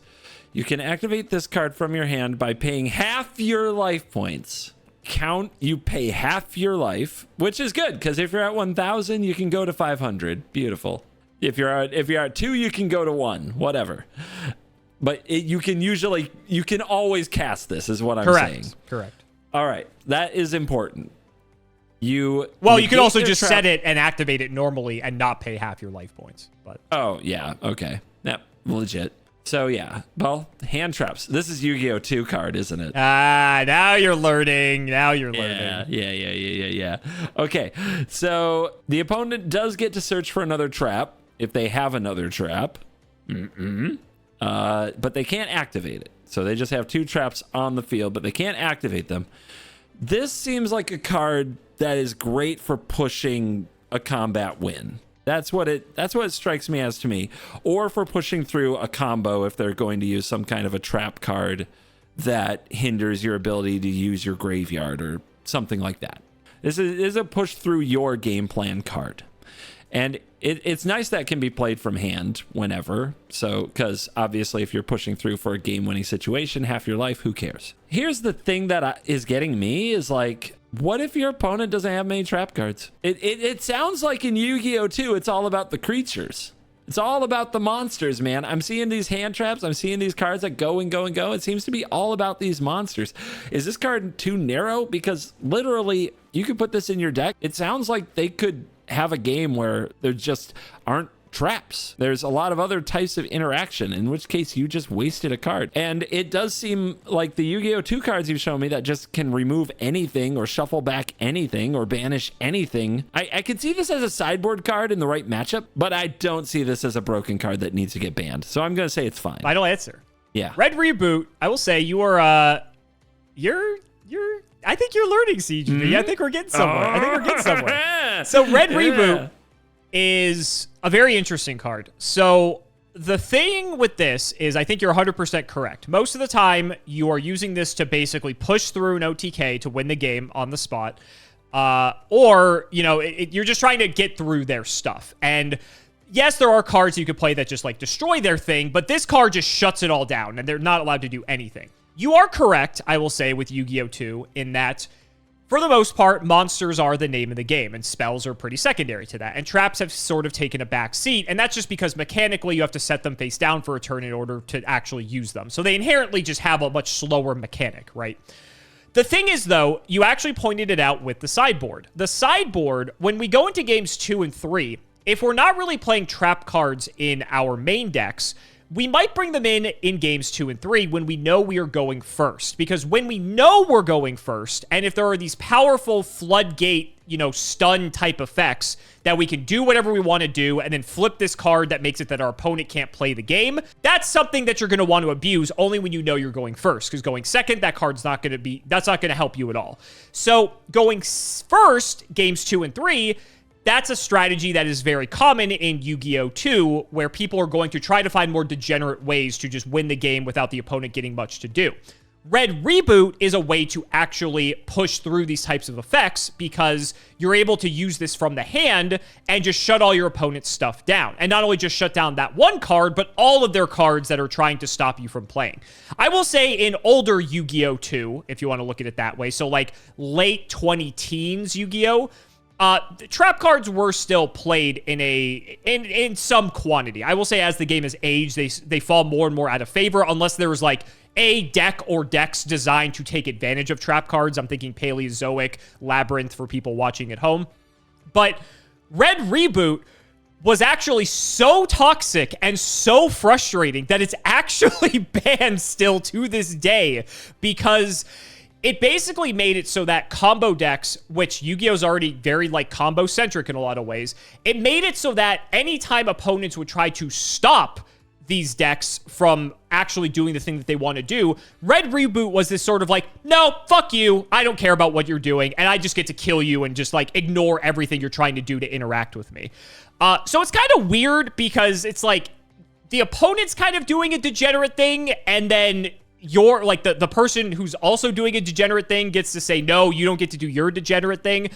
You can activate this card from your hand by paying half your life points. You pay half your life, which is good, because if you're at 1,000, you can go to 500. Beautiful. If you're at 2, you can go to 1, whatever. But you can always cast this, is what I'm saying. Correct. All right, that is important. You can also just set it and activate it normally and not pay half your life points. But yeah, okay, yep, legit. So yeah, well, hand traps. This is Yu-Gi-Oh! 2 card, isn't it? Now you're learning. Yeah. Okay, so the opponent does get to search for another trap if they have another trap. But they can't activate it. So they just have 2 traps on the field, but they can't activate them. This seems like a card that is great for pushing a combat win. That's what it strikes me as to me. Or for pushing through a combo if they're going to use some kind of a trap card that hinders your ability to use your graveyard or something like that. This is a push through your game plan card. And it's nice that can be played from hand whenever. So, because obviously if you're pushing through for a game-winning situation, half your life, who cares? Here's the thing that is getting me is like, what if your opponent doesn't have many trap cards? It sounds like in Yu-Gi-Oh! 2, it's all about the creatures. It's all about the monsters, man. I'm seeing these hand traps. I'm seeing these cards that go and go and go. It seems to be all about these monsters. Is this card too narrow? Because literally, you could put this in your deck. It sounds like they could have a game where there just aren't traps. There's a lot of other types of interaction, in which case you just wasted a card. And it does seem like the Yu-Gi-Oh! 2 cards you've shown me that just can remove anything or shuffle back anything or banish anything. I could see this as a sideboard card in the right matchup, but I don't see this as a broken card that needs to get banned. So I'm going to say it's fine. Final answer. Yeah. Red Reboot, I will say you are, I think you're learning, CGB. I think we're getting somewhere. So Red Reboot is a very interesting card. So the thing with this is I think you're 100% correct. Most of the time, you are using this to basically push through an OTK to win the game on the spot. Or, you're just trying to get through their stuff. And yes, there are cards you could play that just like destroy their thing, but this card just shuts it all down and they're not allowed to do anything. You are correct, I will say, with Yu-Gi-Oh! 2 in that, for the most part, monsters are the name of the game, and spells are pretty secondary to that. And traps have sort of taken a back seat, and that's just because mechanically you have to set them face down for a turn in order to actually use them. So they inherently just have a much slower mechanic, right? The thing is, though, you actually pointed it out with the sideboard. The sideboard, when we go into games 2 and 3, if we're not really playing trap cards in our main decks, we might bring them in games 2 and 3 when we know we are going first. Because when we know we're going first, and if there are these powerful floodgate, stun type effects that we can do whatever we want to do and then flip this card that makes it that our opponent can't play the game, that's something that you're going to want to abuse only when you know you're going first. Because going second, that's not going to help you at all. So going first, games 2 and 3, that's a strategy that is very common in Yu-Gi-Oh! 2, where people are going to try to find more degenerate ways to just win the game without the opponent getting much to do. Red Reboot is a way to actually push through these types of effects because you're able to use this from the hand and just shut all your opponent's stuff down. And not only just shut down that one card, but all of their cards that are trying to stop you from playing. I will say in older Yu-Gi-Oh! 2, if you want to look at it that way, so like late 20-teens Yu-Gi-Oh!, trap cards were still played in some quantity. I will say as the game has aged, they fall more and more out of favor unless there was like a deck or decks designed to take advantage of trap cards. I'm thinking Paleozoic, Labyrinth for people watching at home. But Red Reboot was actually so toxic and so frustrating that it's actually banned still to this day because it basically made it so that combo decks, which Yu-Gi-Oh! Is already very like combo-centric in a lot of ways, it made it so that anytime opponents would try to stop these decks from actually doing the thing that they want to do, Red Reboot was this sort of like, no, fuck you, I don't care about what you're doing, and I just get to kill you and just like ignore everything you're trying to do to interact with me. So it's kind of weird because it's like the opponent's kind of doing a degenerate thing, and then you're like the person who's also doing a degenerate thing gets to say, no, you don't get to do your degenerate thing.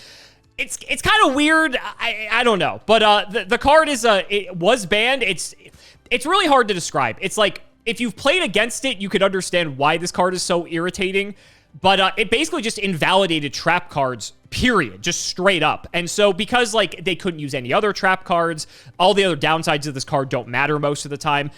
It's kind of weird. I don't know. But the card is it was banned. It's really hard to describe. It's like, if you've played against it, you could understand why this card is so irritating. But it basically just invalidated trap cards, period, just straight up. And so because like they couldn't use any other trap cards, all the other downsides of this card don't matter most of the time.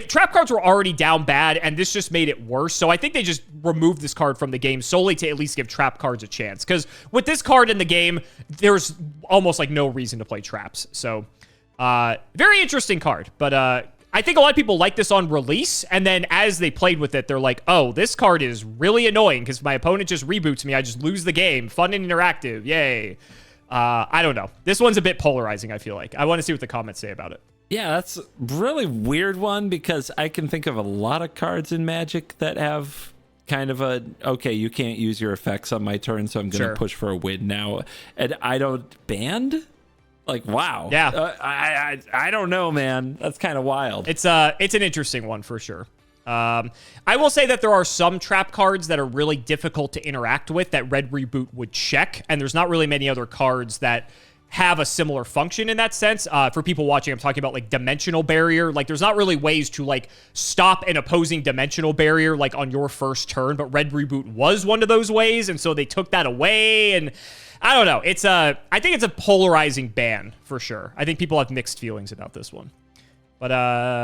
Trap cards were already down bad, and this just made it worse. So I think they just removed this card from the game solely to at least give trap cards a chance. Because with this card in the game, there's almost like no reason to play traps. So very interesting card. But I think a lot of people like this on release, and then as they played with it, they're like, oh, this card is really annoying because my opponent just reboots me. I just lose the game. Fun and interactive. Yay. I don't know. This one's a bit polarizing, I feel like. I want to see what the comments say about it. Yeah, that's a really weird one because I can think of a lot of cards in Magic that have kind of a, okay, you can't use your effects on my turn, so I'm going to push for a win now. And I don't banned? Like, wow. Yeah. I don't know, man. That's kind of wild. It's an interesting one for sure. I will say that there are some trap cards that are really difficult to interact with that Red Reboot would check, and there's not really many other cards that have a similar function in that sense. For people watching, I'm talking about like Dimensional Barrier. Like, there's not really ways to like stop an opposing Dimensional Barrier like on your first turn, but Red Reboot was one of those ways, and so they took that away, and I don't know. I think it's a polarizing ban for sure. I think people have mixed feelings about this one. But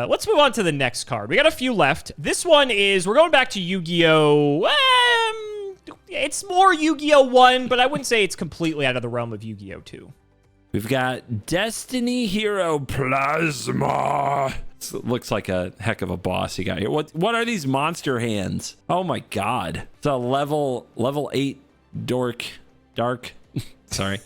let's move on to the next card. We got a few left. This one is, we're going back to Yu-Gi-Oh! It's more Yu-Gi-Oh! 1, but I wouldn't say it's completely out of the realm of Yu-Gi-Oh! 2. We've got Destiny Hero Plasma. This looks like a heck of a boss you got here. What are these monster hands? Oh my god. It's a level 8 dark. Sorry.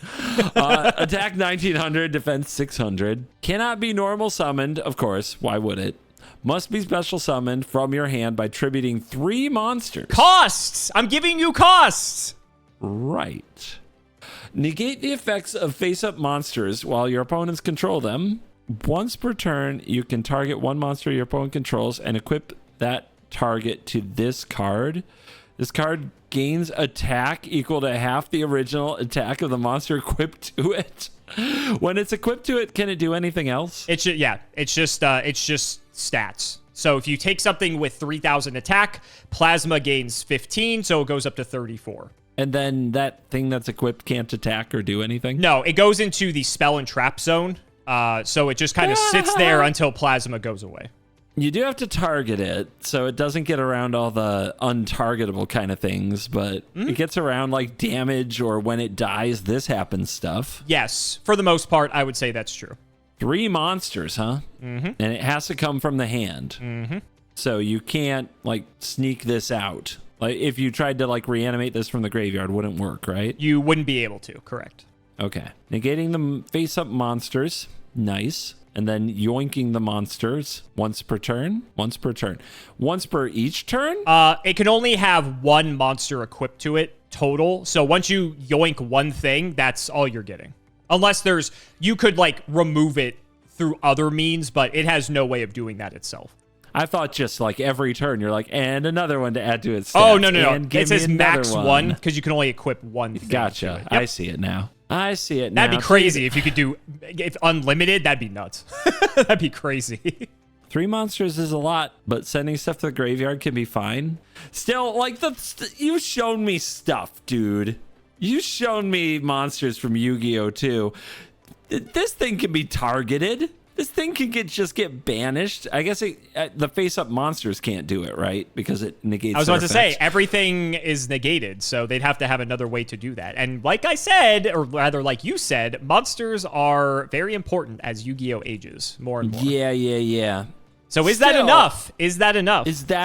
Attack 1900, defense 600. Cannot be normal summoned, of course. Why would it? Must be special summoned from your hand by tributing 3 monsters. Costs! I'm giving you costs! Right. Negate the effects of face-up monsters while your opponents control them. Once per turn, you can target one monster your opponent controls and equip that target to this card. This card gains attack equal to half the original attack of the monster equipped to it. When it's equipped to it, can it do anything else? It's just stats. So if you take something with 3,000 attack, Plasma gains 15, so it goes up to 34. And then that thing that's equipped can't attack or do anything? No, it goes into the spell and trap zone. So it just kind of sits there until Plasma goes away. You do have to target it, so it doesn't get around all the untargetable kind of things, but it gets around like damage or when it dies, this happens stuff. Yes, for the most part, I would say that's true. 3 monsters, huh? Mm-hmm. And it has to come from the hand. Mm-hmm. So you can't like sneak this out. Like if you tried to like reanimate this from the graveyard, wouldn't work, right? You wouldn't be able to, correct. Okay. Negating the face-up monsters. Nice. And then yoinking the monsters once per turn. Once per each turn? It can only have 1 monster equipped to it total. So once you yoink one thing, that's all you're getting. Unless you could like remove it through other means, but it has no way of doing that itself. I thought just like every turn you're like, and another one to add to its stats. Oh, no. It says max one because you can only equip one thing. Gotcha. Yep. I see it now. That'd be crazy if you could do if unlimited. That'd be nuts. That'd be crazy. 3 monsters is a lot, but sending stuff to the graveyard can be fine. Still, like, you've shown me stuff, dude. You've shown me monsters from Yu-Gi-Oh! 2. This thing can be targeted. This thing can just get banished. I guess the face-up monsters can't do it, right? Because it negates. I was about to say everything is negated, so they'd have to have another way to do that. And like I said, or rather like you said, monsters are very important as Yu-Gi-Oh! Ages more and more. Yeah. So is that enough? Is that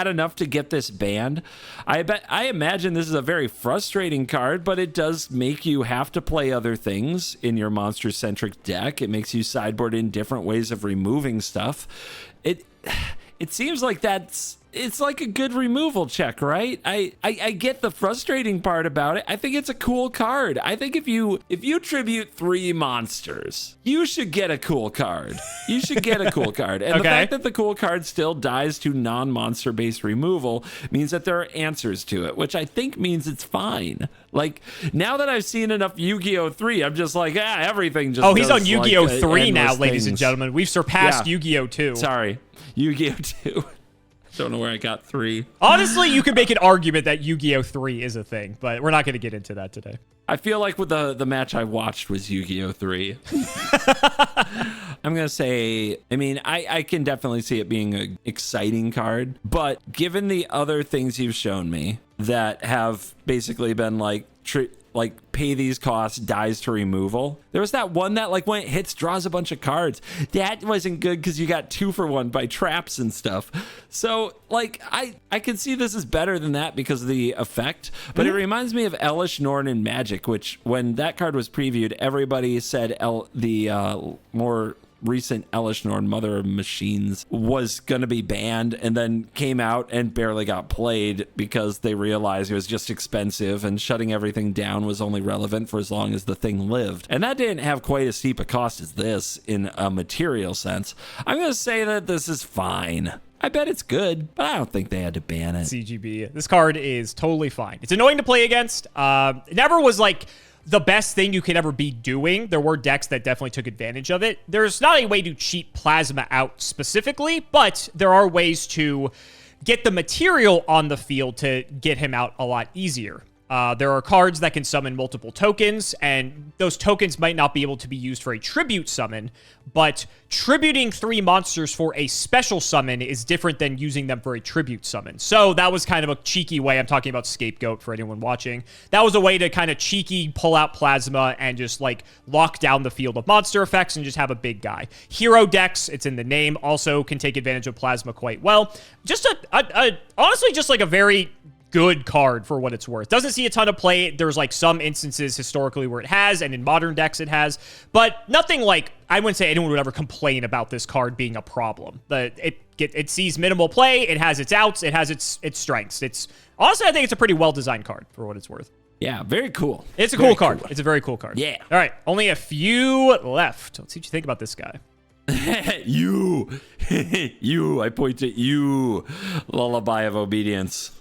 enough to get this banned? I imagine this is a very frustrating card, but it does make you have to play other things in your monster-centric deck. It makes you sideboard in different ways of removing stuff. It seems like it's like a good removal check, right? I get the frustrating part about it. I think it's a cool card. I think if you tribute 3 monsters, you should get a cool card. You should get a cool card. And the fact that the cool card still dies to non-monster based removal means that there are answers to it, which I think means it's fine. Like, now that I've seen enough Yu-Gi-Oh! 3, I'm just like, everything just he's on Yu-Gi-Oh! 3 now, ladies and gentlemen. We've surpassed Yu-Gi-Oh! 2. Sorry, Yu-Gi-Oh! 2. Don't know where I got 3. Honestly, you could make an argument that Yu-Gi-Oh! 3 is a thing, but we're not going to get into that today. I feel like with the match I watched was Yu-Gi-Oh! 3. I'm going to say, I mean, I can definitely see it being an exciting card, but given the other things you've shown me that have basically been like pay these costs, dies to removal. There was that one that like when it hits, draws a bunch of cards. That wasn't good because you got 2 for 1 by traps and stuff. So like I can see this is better than that because of the effect, but it reminds me of Elish Norn in Magic, which when that card was previewed, everybody said the more recent Elish Norn, Mother of Machines, was going to be banned and then came out and barely got played because they realized it was just expensive and shutting everything down was only relevant for as long as the thing lived. And that didn't have quite as steep a cost as this in a material sense. I'm going to say that this is fine. I bet it's good, but I don't think they had to ban it. CGB. This card is totally fine. It's annoying to play against. It never was like the best thing you could ever be doing. There were decks that definitely took advantage of it. There's not a way to cheat Plasma out specifically, but there are ways to get the material on the field to get him out a lot easier. There are cards that can summon multiple tokens, and those tokens might not be able to be used for a tribute summon, but tributing 3 monsters for a special summon is different than using them for a tribute summon. So that was kind of a cheeky way. I'm talking about Scapegoat for anyone watching. That was a way to kind of cheeky pull out Plasma and just like lock down the field of monster effects and just have a big guy. Hero decks, it's in the name, also can take advantage of Plasma quite well. Just honestly, just like a very good card for what it's worth. Doesn't see a ton of play. There's like some instances historically where it has, and in modern decks it has, but nothing like, I wouldn't say anyone would ever complain about this card being a problem. It sees minimal play, it has its outs, it has its strengths. Honestly, I think it's a pretty well-designed card for what it's worth. Yeah, very cool. It's a cool card. It's a very cool card. Yeah. All right, only a few left. Let's see what you think about this guy. You, I point at you, Lullaby of Obedience.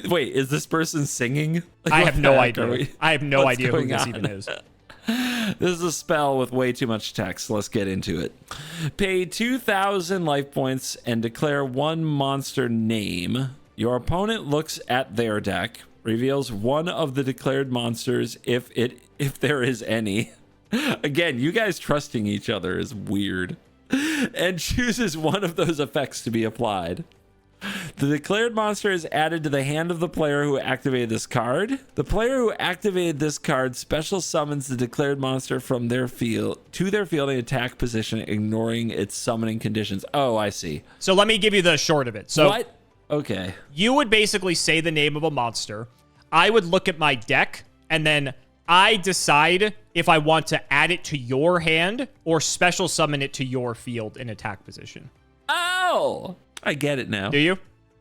Wait, is this person singing? Like, I have no idea. I have no idea who this even is. This is a spell with way too much text. Let's get into it. Pay 2,000 life points and declare 1 monster name. Your opponent looks at their deck, reveals one of the declared monsters if there is any. Again, you guys trusting each other is weird. And chooses one of those effects to be applied. The declared monster is added to the hand of the player who activated this card. The player who activated this card special summons the declared monster from their field to their field in attack position, ignoring its summoning conditions. Oh, I see. So let me give you the short of it. So what? Okay. You would basically say the name of a monster. I would look at my deck, and then I decide if I want to add it to your hand or special summon it to your field in attack position. Oh, I get it now. Do you?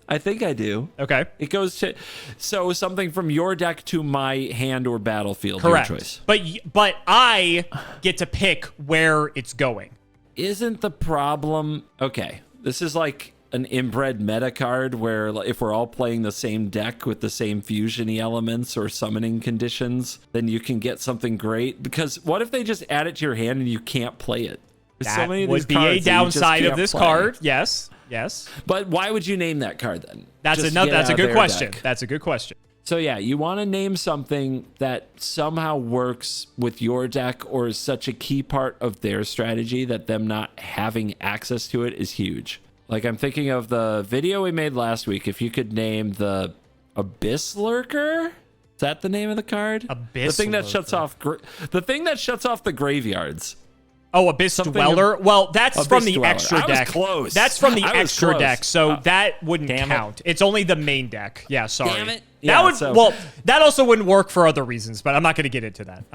I think I do. Okay. It goes to something from your deck to my hand or battlefield. Correct. Your choice. But I get to pick where it's going. Isn't the problem... Okay, this is like an inbred meta card where if we're all playing the same deck with the same fusion-y elements or summoning conditions, then you can get something great. Because what if they just add it to your hand and you can't play it? There's That so many of would these be cards a that you just downside of can't this play. card. Yes. Yes. But why would you name that card then? That's Just another. get That's out a of good their question. deck. That's a good question. So yeah, you want to name something that somehow works with your deck or is such a key part of their strategy that them not having access to it is huge. Like I'm thinking of the video we made last week. If you could name the Abyss Lurker, is that the name of the card? Abyss the thing that Lurker. shuts off the thing that shuts off the graveyards. Oh, Abyss Dweller. Well, that's Abyss from the Dweller. extra I was deck. close. That's from the I was extra close. deck, so that wouldn't Damn it. count. It's only the main deck. Yeah, sorry. Damn it. That Yeah, would so- well, that also wouldn't work for other reasons, but I'm not going to get into that.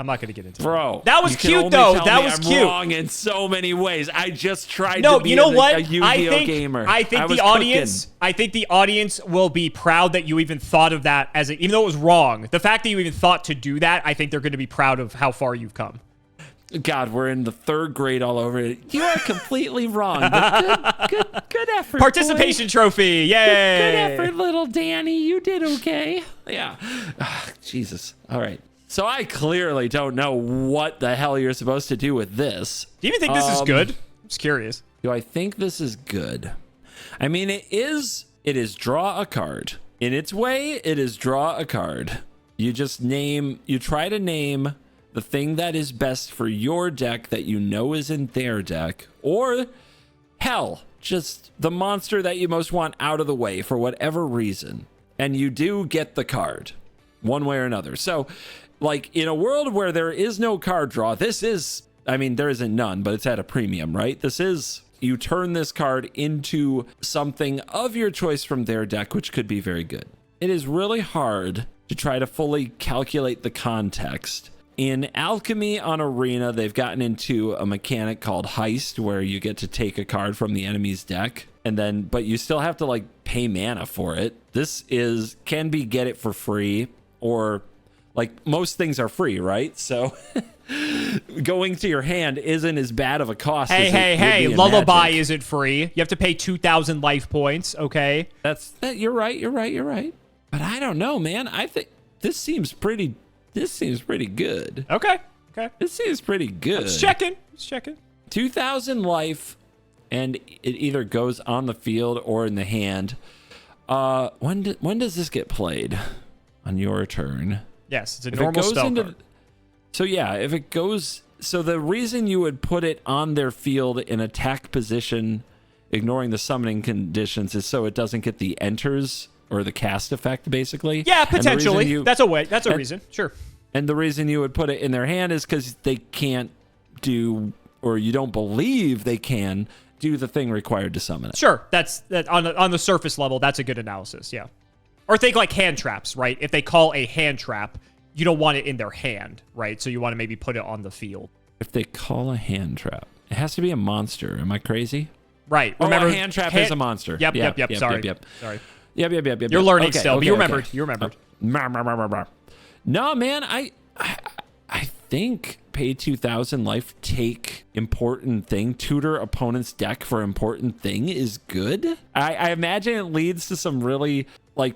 Bro, That was you can cute only though. tell That me was I'm cute. wrong in so many ways. I just tried No, to be you know what? a Yu-Gi-Oh I gamer. think was the audience. cooking. I think the audience will be proud that you even thought of that even though it was wrong. The fact that you even thought to do that, I think they're going to be proud of how far you've come. God, we're in the third grade all over it. You are completely wrong. But good effort. Participation trophy. Yay! Good effort, little Danny. You did okay. Yeah. Jesus. All right. So I clearly don't know what the hell you're supposed to do with this. Do you even think this is good? I'm just curious. Do I think this is good? I mean, it is draw a card. In its way, it is draw a card. You try to name the thing that is best for your deck that you know is in their deck, or hell, just the monster that you most want out of the way for whatever reason. And you do get the card one way or another. So, like in a world where there is no card draw, there isn't none, but it's at a premium, right? You turn this card into something of your choice from their deck, which could be very good. It is really hard to try to fully calculate the context. In Alchemy on Arena, they've gotten into a mechanic called Heist, where you get to take a card from the enemy's deck, but you still have to pay mana for it. This can be get it for free, or most things are free, right? So going to your hand isn't as bad of a cost. Hey, Lullaby isn't free. You have to pay 2,000 life points, okay? You're right. But I don't know, man. I think this seems pretty good. Okay. This seems pretty good. Let's checking. 2,000 life, and it either goes on the field or in the hand. When does this get played? On your turn. Yes, it's a normal spell card. So yeah, if it goes... So the reason you would put it on their field in attack position, ignoring the summoning conditions, is so it doesn't get the enters or the cast effect, basically. Yeah, potentially. That's a reason. Sure. And the reason you would put it in their hand is because they can't do, or you don't believe they can do the thing required to summon it. Sure. That's on the surface level. That's a good analysis. Yeah. Or think like hand traps, right? If they call a hand trap, you don't want it in their hand, right? So you want to maybe put it on the field. If they call a hand trap, it has to be a monster. Am I crazy? Right. Remember, a hand trap is a monster. Yep. Sorry. Sorry. Yep. You're learning okay, still, but okay, you okay. remembered. No, man, I think pay 2,000 life, take important thing, tutor opponent's deck for important thing is good. I imagine it leads to some really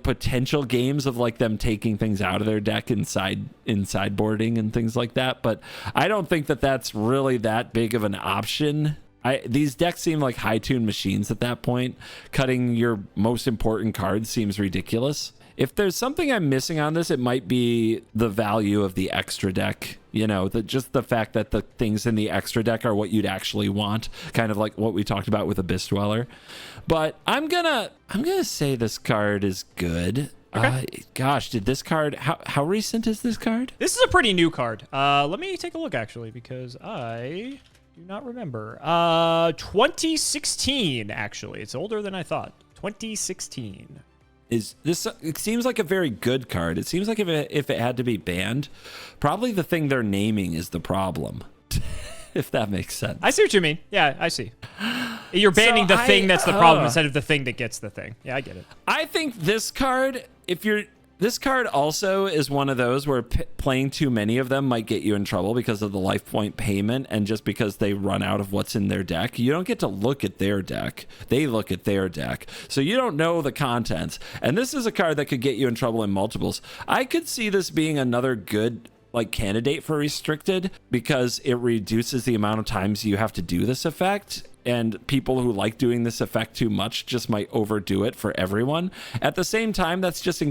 potential games of them taking things out of their deck inside boarding and things like that. But I don't think that that's really that big of an option. These decks seem like high-tuned machines at that point. Cutting your most important cards seems ridiculous. If there's something I'm missing on this, it might be the value of the extra deck. Just the fact that the things in the extra deck are what you'd actually want, kind of like what we talked about with Abyss Dweller. But I'm gonna say this card is good. Okay. Gosh, did this card? How recent is this card? This is a pretty new card. Let me take a look actually, because I do not remember. 2016 actually. It's older than I thought. 2016. It seems like a very good card. It seems like if it had to be banned, probably the thing they're naming is the problem. If that makes sense. I see what you mean. Yeah, I see. You're banning the thing that's the problem instead of the thing that gets the thing. Yeah, I get it. I think this card, this card also is one of those where playing too many of them might get you in trouble because of the life point payment and just because they run out of what's in their deck. You don't get to look at their deck. They look at their deck. So you don't know the contents. And this is a card that could get you in trouble in multiples. I could see this being another good candidate for restricted because it reduces the amount of times you have to do this effect. And people who like doing this effect too much just might overdo it for everyone. At the same time, that's just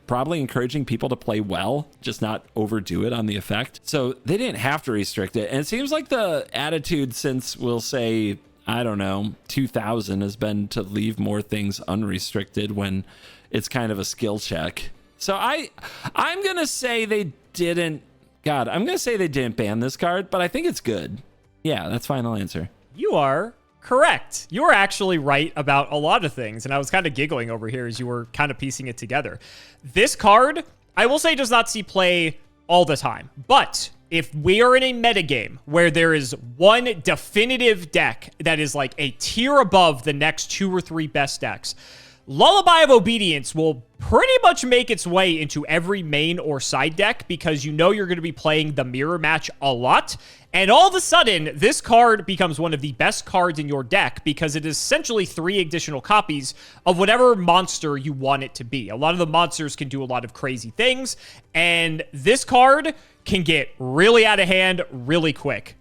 probably encouraging people to play well, just not overdo it on the effect. So they didn't have to restrict it. And it seems like the attitude since, we'll say, I don't know, 2000 has been to leave more things unrestricted when it's kind of a skill check. So I'm going to say they didn't, I'm going to say they didn't ban this card, but I think it's good. Yeah, that's final answer. You are correct. You were actually right about a lot of things, and I was kind of giggling over here as you were kind of piecing it together. This card, I will say, does not see play all the time, but if we are in a metagame where there is one definitive deck that is like a tier above the next 2 or 3 best decks, Lullaby of Obedience will pretty much make its way into every main or side deck because you know you're going to be playing the mirror match a lot. And all of a sudden, this card becomes one of the best cards in your deck because it is essentially 3 additional copies of whatever monster you want it to be. A lot of the monsters can do a lot of crazy things, and this card can get really out of hand really quick.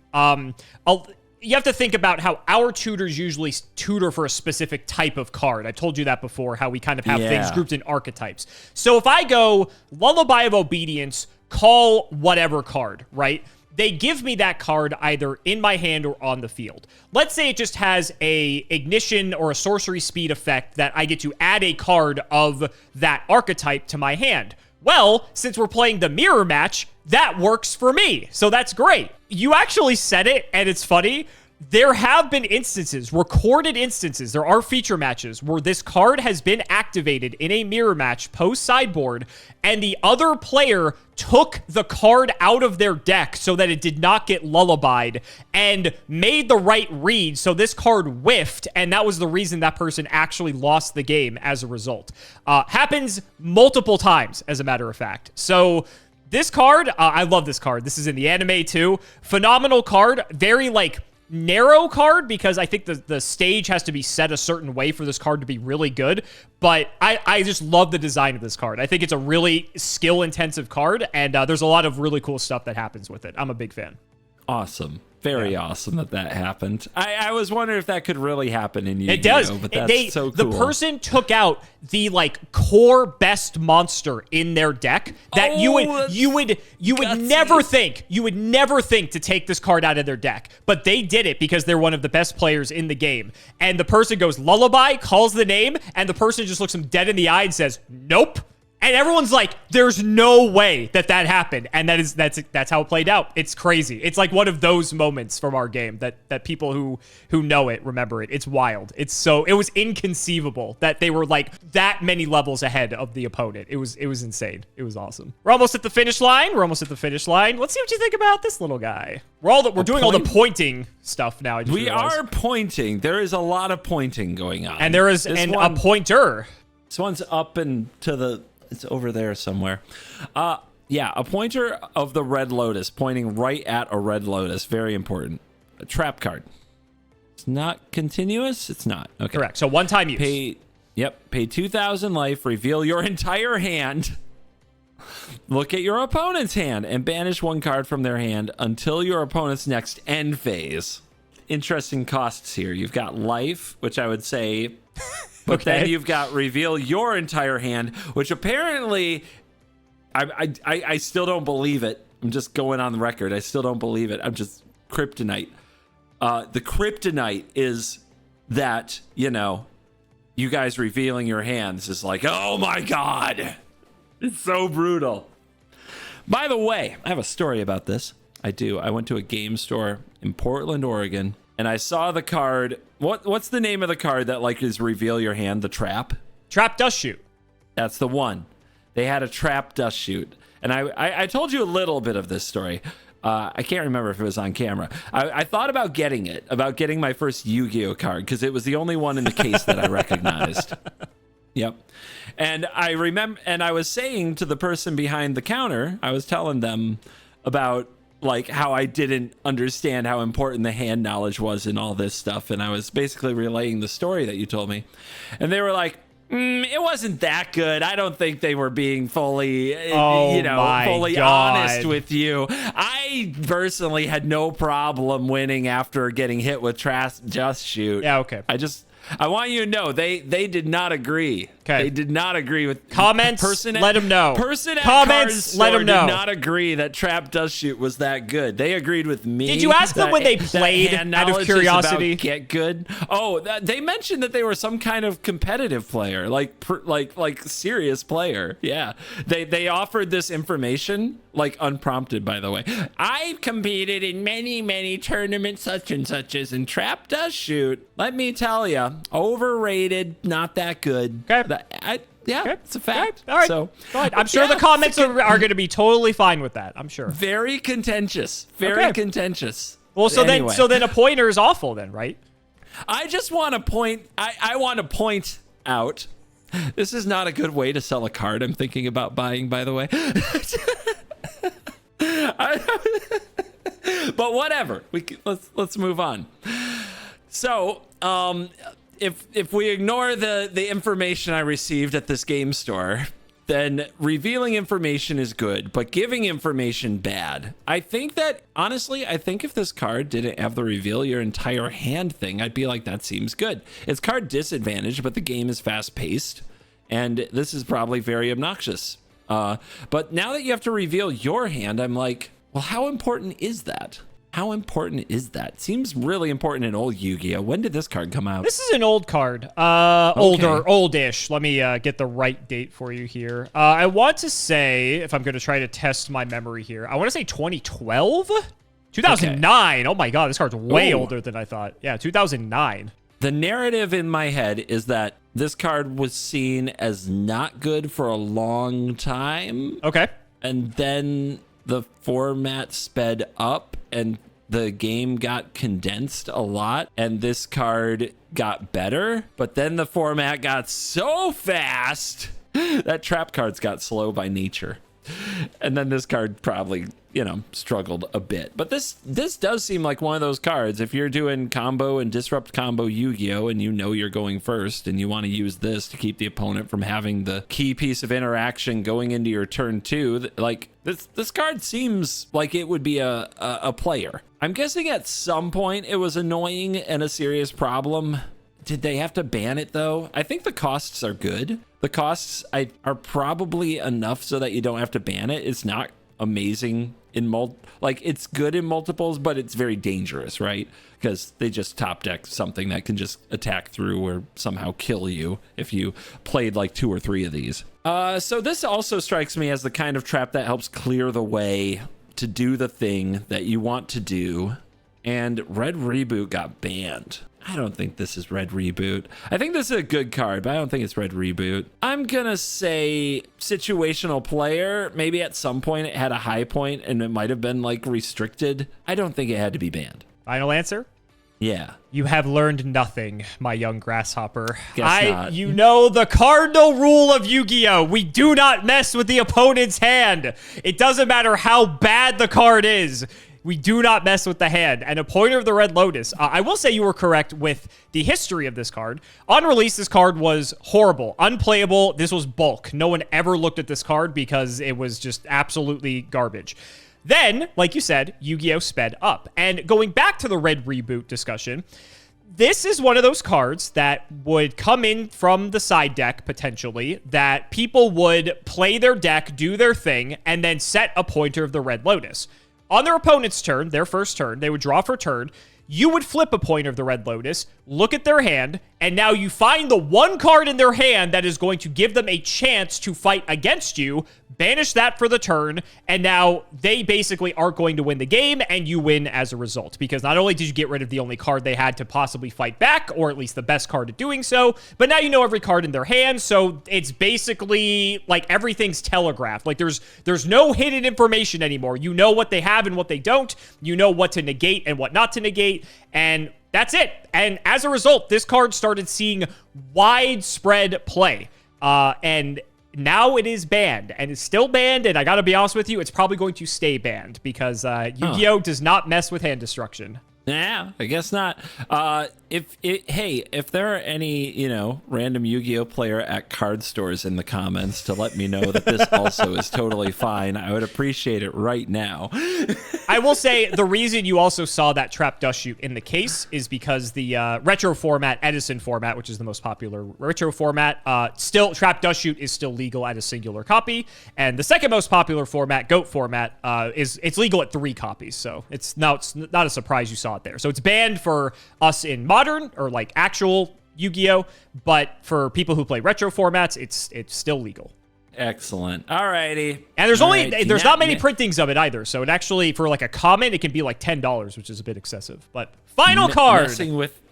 You have to think about how our tutors usually tutor for a specific type of card. I told you that before, how we kind of have things grouped in archetypes. So if I go Lullaby of Obedience, call whatever card, right? They give me that card either in my hand or on the field. Let's say it just has a ignition or a sorcery speed effect that I get to add a card of that archetype to my hand. Well, since we're playing the mirror match, that works for me. So that's great. You actually said it, and it's funny. There have been instances, recorded instances, there are feature matches where this card has been activated in a mirror match post-sideboard, and the other player took the card out of their deck so that it did not get lullabied and made the right read, so this card whiffed, and that was the reason that person actually lost the game as a result. Happens multiple times, as a matter of fact. So this card, I love this card. This is in the anime too. Phenomenal card. Very, narrow card because I think the stage has to be set a certain way for this card to be really good. But I just love the design of this card. I think it's a really skill-intensive card, and there's a lot of really cool stuff that happens with it. I'm a big fan. Awesome. Very awesome that happened. I was wondering if that could really happen in Yu-Gi-Oh! It does. But that's so cool. The person took out the core best monster in their deck that you would never think to take this card out of their deck, but they did it because they're one of the best players in the game. And the person goes Lullaby, calls the name, and the person just looks them dead in the eye and says, "Nope." And everyone's like, there's no way that happened. And that's how it played out. It's crazy. It's like one of those moments from our game that people who know it remember it. It's wild. It was inconceivable that they were that many levels ahead of the opponent. It was insane. It was awesome. We're almost at the finish line. Let's see what you think about this little guy. We're doing all the pointing stuff now. We are pointing. There is a lot of pointing going on. And there is a pointer. This one's up and to the... It's over there somewhere. A pointer of the Red Lotus, pointing right at a Red Lotus. Very important. A trap card. It's not continuous? It's not. Okay. Correct. So one-time use. Pay 2,000 life, reveal your entire hand. Look at your opponent's hand and banish one card from their hand until your opponent's next end phase. Interesting costs here. You've got life, which I would say... But then you've got reveal your entire hand, which apparently, I still don't believe it. I'm just going on the record. I still don't believe it. I'm just kryptonite. The kryptonite is that, you guys revealing your hands is like, oh my God. It's so brutal. By the way, I have a story about this. I do. I went to a game store in Portland, Oregon, and I saw the card. What's the name of the card that is reveal your hand? The trap? Trap dust shoot. That's the one. They had a trap dust shoot. And I told you a little bit of this story, I can't remember if it was on camera. I thought about getting it, about getting my first Yu-Gi-Oh card, because it was the only one in the case that I recognized. Yep. And I remember, and I was saying to the person behind the counter, I was telling them about like how I didn't understand how important the hand knowledge was in all this stuff. And I was basically relaying the story that you told me. And they were like, it wasn't that good. I don't think they were being fully, fully honest with you. I personally had no problem winning after getting hit with Just Shoot. Yeah, okay. I want you to know they did not agree. Okay. They did not agree with comments. Let them know. Person at comments. Let them know. Did not agree that Trap Does Shoot was that good. They agreed with me. Did you ask them when they played out of curiosity? Get good. Oh, they mentioned that they were some kind of competitive player, like serious player. Yeah, they offered this information like unprompted. By the way, I've competed in many tournaments such and suches, and Trap Does Shoot. Let me tell you, overrated, not that good. Okay. It's a fact. Okay. All right. So, I'm sure the comments are going to be totally fine with that. I'm sure. Very contentious. Very contentious. Well, so anyway. then Appointer is awful then, right? I just want to point. I want to point out. This is not a good way to sell a card. I'm thinking about buying, by the way. But whatever. Let's move on. So, if we ignore the information I received at this game store, then revealing information is good, but giving information bad. I think that, honestly, if this card didn't have the reveal your entire hand thing, I'd be like, that seems good. It's card disadvantage, but the game is fast paced, and this is probably very obnoxious. But now that you have to reveal your hand, I'm like, well, how important is that? How important is that? Seems really important in old Yu-Gi-Oh! When did this card come out? This is an old card. Oldish. Let me get the right date for you here. I want to say, if I'm going to try to test my memory here, I want to say 2012? 2009. Okay. Oh my god, this card's way older than I thought. Yeah, 2009. The narrative in my head is that this card was seen as not good for a long time. Okay. And then the format sped up and the game got condensed a lot and this card got better, but then the format got so fast that trap cards got slow by nature. And then this card probably, struggled a bit. But this does seem like one of those cards. If you're doing combo and disrupt combo Yu-Gi-Oh! And you're going first and you want to use this to keep the opponent from having the key piece of interaction going into your turn 2, like this card seems like it would be a player. I'm guessing at some point it was annoying and a serious problem. Did they have to ban it though? I think the costs are good. The costs are probably enough so that you don't have to ban it. It's not amazing in it's good in multiples, but it's very dangerous, right? Because they just top deck something that can just attack through or somehow kill you if you played like 2 or 3 of these. So this also strikes me as the kind of trap that helps clear the way to do the thing that you want to do. And Red Reboot got banned. I don't think this is Red Reboot. I think this is a good card, but I don't think it's Red Reboot. I'm gonna say situational player. Maybe at some point it had a high point and it might have been like restricted. I don't think it had to be banned. Final answer? Yeah. You have learned nothing, my young grasshopper. Guess not. You know the cardinal rule of Yu-Gi-Oh! We do not mess with the opponent's hand. It doesn't matter how bad the card is. We do not mess with the hand. And Appointer of the Red Lotus, I will say you were correct with the history of this card. On release, this card was horrible, unplayable. This was bulk. No one ever looked at this card because it was just absolutely garbage. Then, like you said, Yu-Gi-Oh! Sped up. And going back to the Red Reboot discussion, this is one of those cards that would come in from the side deck, potentially, that people would play their deck, do their thing, and then set Appointer of the Red Lotus. On their opponent's turn, their first turn, they would draw for turn. You would flip Appointer of the Red Lotus, look at their hand, and now you find the one card in their hand that is going to give them a chance to fight against you, banish that for the turn, and now they basically aren't going to win the game, and you win as a result. Because not only did you get rid of the only card they had to possibly fight back, or at least the best card at doing so, but now you know every card in their hand, so it's basically like everything's telegraphed. Like there's no hidden information anymore. You know what they have and what they don't. You know what to negate and what not to negate, and that's it. And as a result, this card started seeing widespread play. And now it is banned, and it's still banned, and I gotta be honest with you, it's probably going to stay banned because Yu-Gi-Oh! Does not mess with hand destruction. Yeah, I guess not. If there are any, random Yu-Gi-Oh player at card stores in the comments to let me know that this also is totally fine, I would appreciate it right now. I will say the reason you also saw that Trap Dust Shoot in the case is because the retro format, Edison format, which is the most popular retro format, still Trap Dust Shoot is still legal at a singular copy, and the second most popular format, Goat format, it's legal at 3 copies. So it's not a surprise you saw it there. So it's banned for us in modern or like actual Yu-Gi-Oh, but for people who play retro formats, it's still legal. Excellent. Alrighty. And there's not many printings of it either. So it actually, for like a common, it can be like $10, which is a bit excessive. But final card.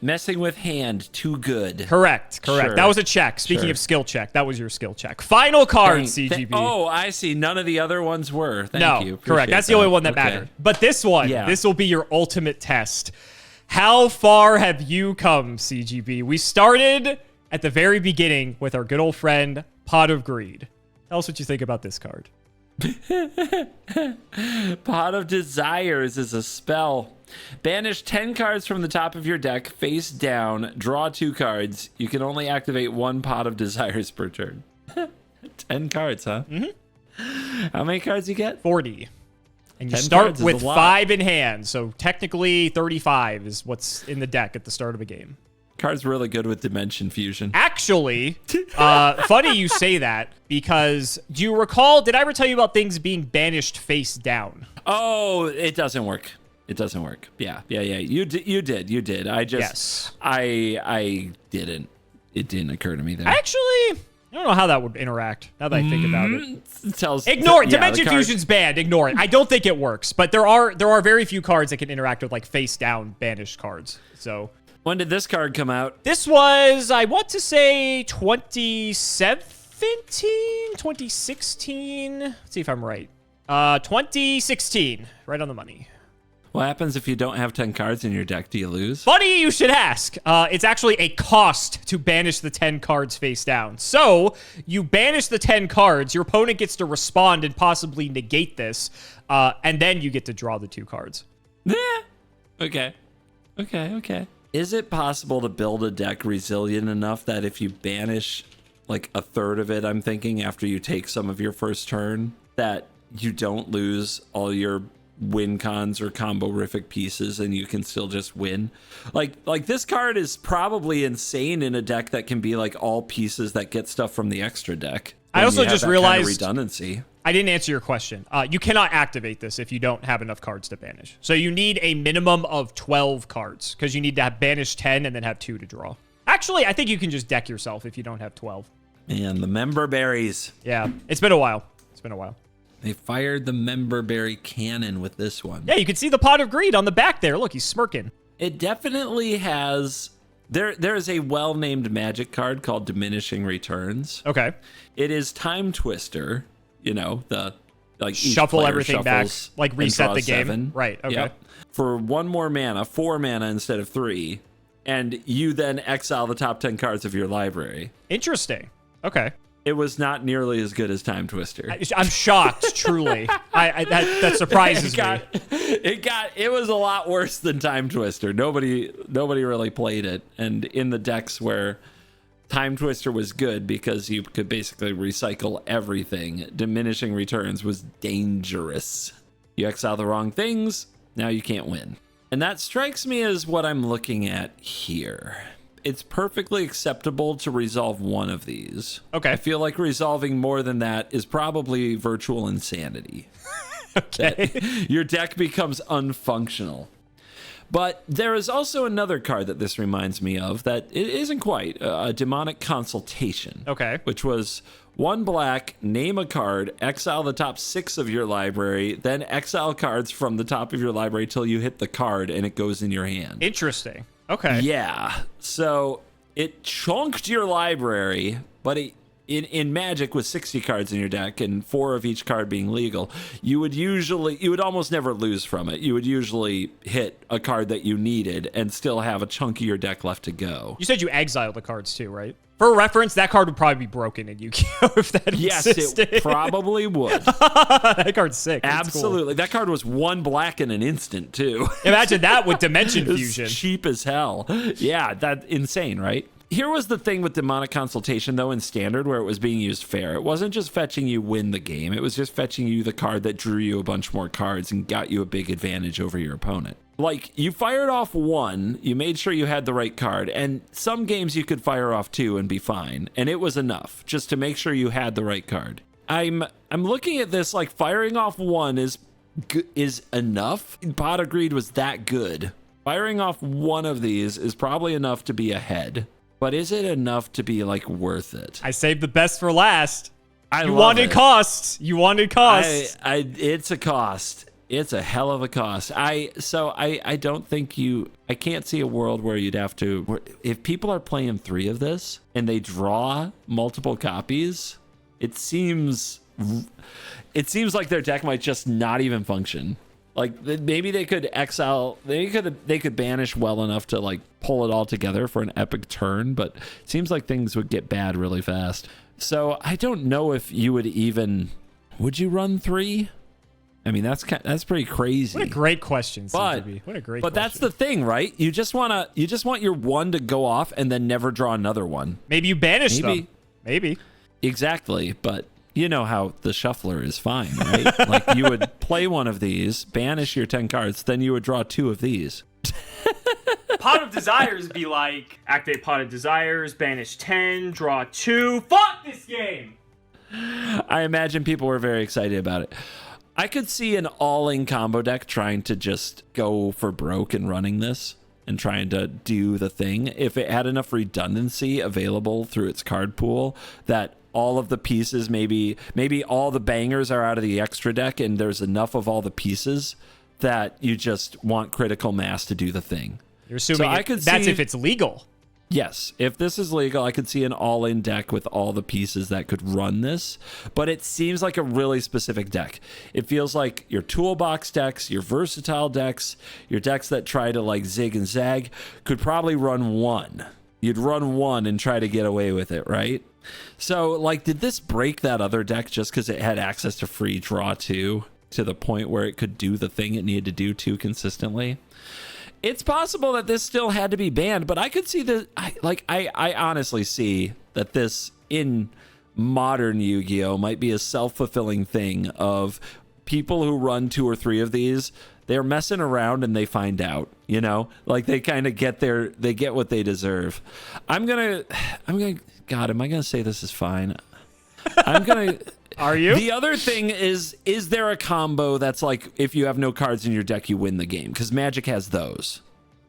Messing with hand, too good. Correct. Sure. That was a check. Speaking of skill check, that was your skill check. Final card, CGB. Oh, I see. None of the other ones were. Thank you. Correct. That's the only one that mattered. But this one, this will be your ultimate test. How far have you come, CGB? We started at the very beginning with our good old friend, Pot of Greed. Tell us what you think about this card. Pot of Desires is a spell. Banish 10 cards from the top of your deck, face down, draw 2 cards. You can only activate 1 Pot of Desires per turn. 10 cards, huh? Mm-hmm. How many cards you get? 40. And you start with 5 in hand, so technically 35 is what's in the deck at the start of a game. Card's really good with Dimension Fusion. Actually, funny you say that, because do you recall, did I ever tell you about things being banished face down? Oh, it doesn't work. It doesn't work. Yeah. You did. I didn't. It didn't occur to me there. Actually, I don't know how that would interact, now that I think about it. Ignore it. Dimension Fusion's banned. Ignore it. I don't think it works, but there are very few cards that can interact with like face down banished cards. So when did this card come out? This was, I want to say 2017, 2016. Let's see if I'm right. 2016, right on the money. What happens if you don't have 10 cards in your deck? Do you lose? Funny you should ask. It's actually a cost to banish the 10 cards face down. So you banish the 10 cards, your opponent gets to respond and possibly negate this, and then you get to draw the 2 cards. Okay. Is it possible to build a deck resilient enough that if you banish like a third of it, I'm thinking, after you take some of your first turn, that you don't lose all your win cons or combo-rific pieces and you can still just win? Like this card is probably insane in a deck that can be like all pieces that get stuff from the extra deck. I also just realized kind of redundancy. I didn't answer your question. You cannot activate this if you don't have enough cards to banish. So you need a minimum of 12 cards because you need to have banish 10 and then have 2 to draw. Actually, I think you can just deck yourself if you don't have 12. Man, the member berries. Yeah, it's been a while. They fired the member berry cannon with this one. Yeah, you can see the Pot of Greed on the back there. Look, he's smirking. It definitely has... There is a well-named Magic card called Diminishing Returns. Okay. It is Time Twister. The like shuffle everything back, like reset the game. 7. Right. Okay. Yep. For 1 more mana, 4 mana instead of 3, and you then exile the top 10 cards of your library. Interesting. Okay. It was not nearly as good as Time Twister. I'm shocked, truly. That surprises me. It was a lot worse than Time Twister. Nobody really played it, and in the decks where Time Twister was good because you could basically recycle everything, Diminishing Returns was dangerous. You exile the wrong things, now you can't win. And that strikes me as what I'm looking at here. It's perfectly acceptable to resolve one of these. Okay. I feel like resolving more than that is probably virtual insanity. Okay. Your deck becomes unfunctional. But there is also another card that this reminds me of that it isn't quite a demonic consultation. Okay. Which was 1 black, name a card, exile the top 6 of your library, then exile cards from the top of your library till you hit the card and it goes in your hand. Interesting. Okay. Yeah. So it chunked your library, but in Magic with 60 cards in your deck and 4 of each card being legal, you would almost never lose from it. You would usually hit a card that you needed and still have a chunk of your deck left to go. You said you exiled the cards too, right? For reference, that card would probably be broken in Yu-Gi-Oh! If that existed. It probably would. That card's sick. Absolutely. Cool. That card was 1 black in an instant, too. Imagine that with Dimension Fusion. Cheap as hell. Yeah, that's insane, right? Here was the thing with Demonic Consultation, though, in Standard, where it was being used fair. It wasn't just fetching you win the game. It was just fetching you the card that drew you a bunch more cards and got you a big advantage over your opponent. Like, you fired off 1, you made sure you had the right card, and some games you could fire off 2 and be fine, and it was enough just to make sure you had the right card. I'm looking at this like firing off 1 is enough. Pot of Greed was that good. Firing off 1 of these is probably enough to be ahead. But is it enough to be, like, worth it? I saved the best for last. You wanted costs. You wanted costs. It's a cost. It's a hell of a cost. I don't think I can't see a world where you'd have to, if people are playing 3 of this and they draw multiple copies, it seems like their deck might just not even function. Like, maybe they could exile, they could banish well enough to, like, pull it all together for an epic turn, but it seems like things would get bad really fast. So I don't know if you would you run 3? I mean, that's pretty crazy. What a great question, CGB. What a great question. But that's the thing, right? You just want your 1 to go off and then never draw another one. Maybe you banish them. Maybe. Exactly, but you know how the shuffler is fine, right? Like, you would play 1 of these, banish your 10 cards, then you would draw 2 of these. Pot of Desires be like, activate Pot of Desires, banish 10, draw 2. Fuck this game! I imagine people were very excited about it. I could see an all-in combo deck trying to just go for broke and running this and trying to do the thing. If it had enough redundancy available through its card pool that all of the pieces, maybe all the bangers are out of the extra deck and there's enough of all the pieces that you just want critical mass to do the thing. You're assuming that's if it's legal. Yes, if this is legal, I could see an all-in deck with all the pieces that could run this, but it seems like a really specific deck. It feels like your toolbox decks, your versatile decks, your decks that try to, like, zig and zag could probably run 1. You'd run 1 and try to get away with it, right? So, like, did this break that other deck just because it had access to free draw 2 to the point where it could do the thing it needed to do 2 consistently? It's possible that this still had to be banned, but I could see that. I honestly see that this in modern Yu-Gi-Oh might be a self-fulfilling thing of people who run 2 or 3 of these. They're messing around and they find out, you know, like they kind of get what they deserve. God, am I gonna say this is fine? Are you? The other thing is there a combo that's like, if you have no cards in your deck, you win the game? Because Magic has those.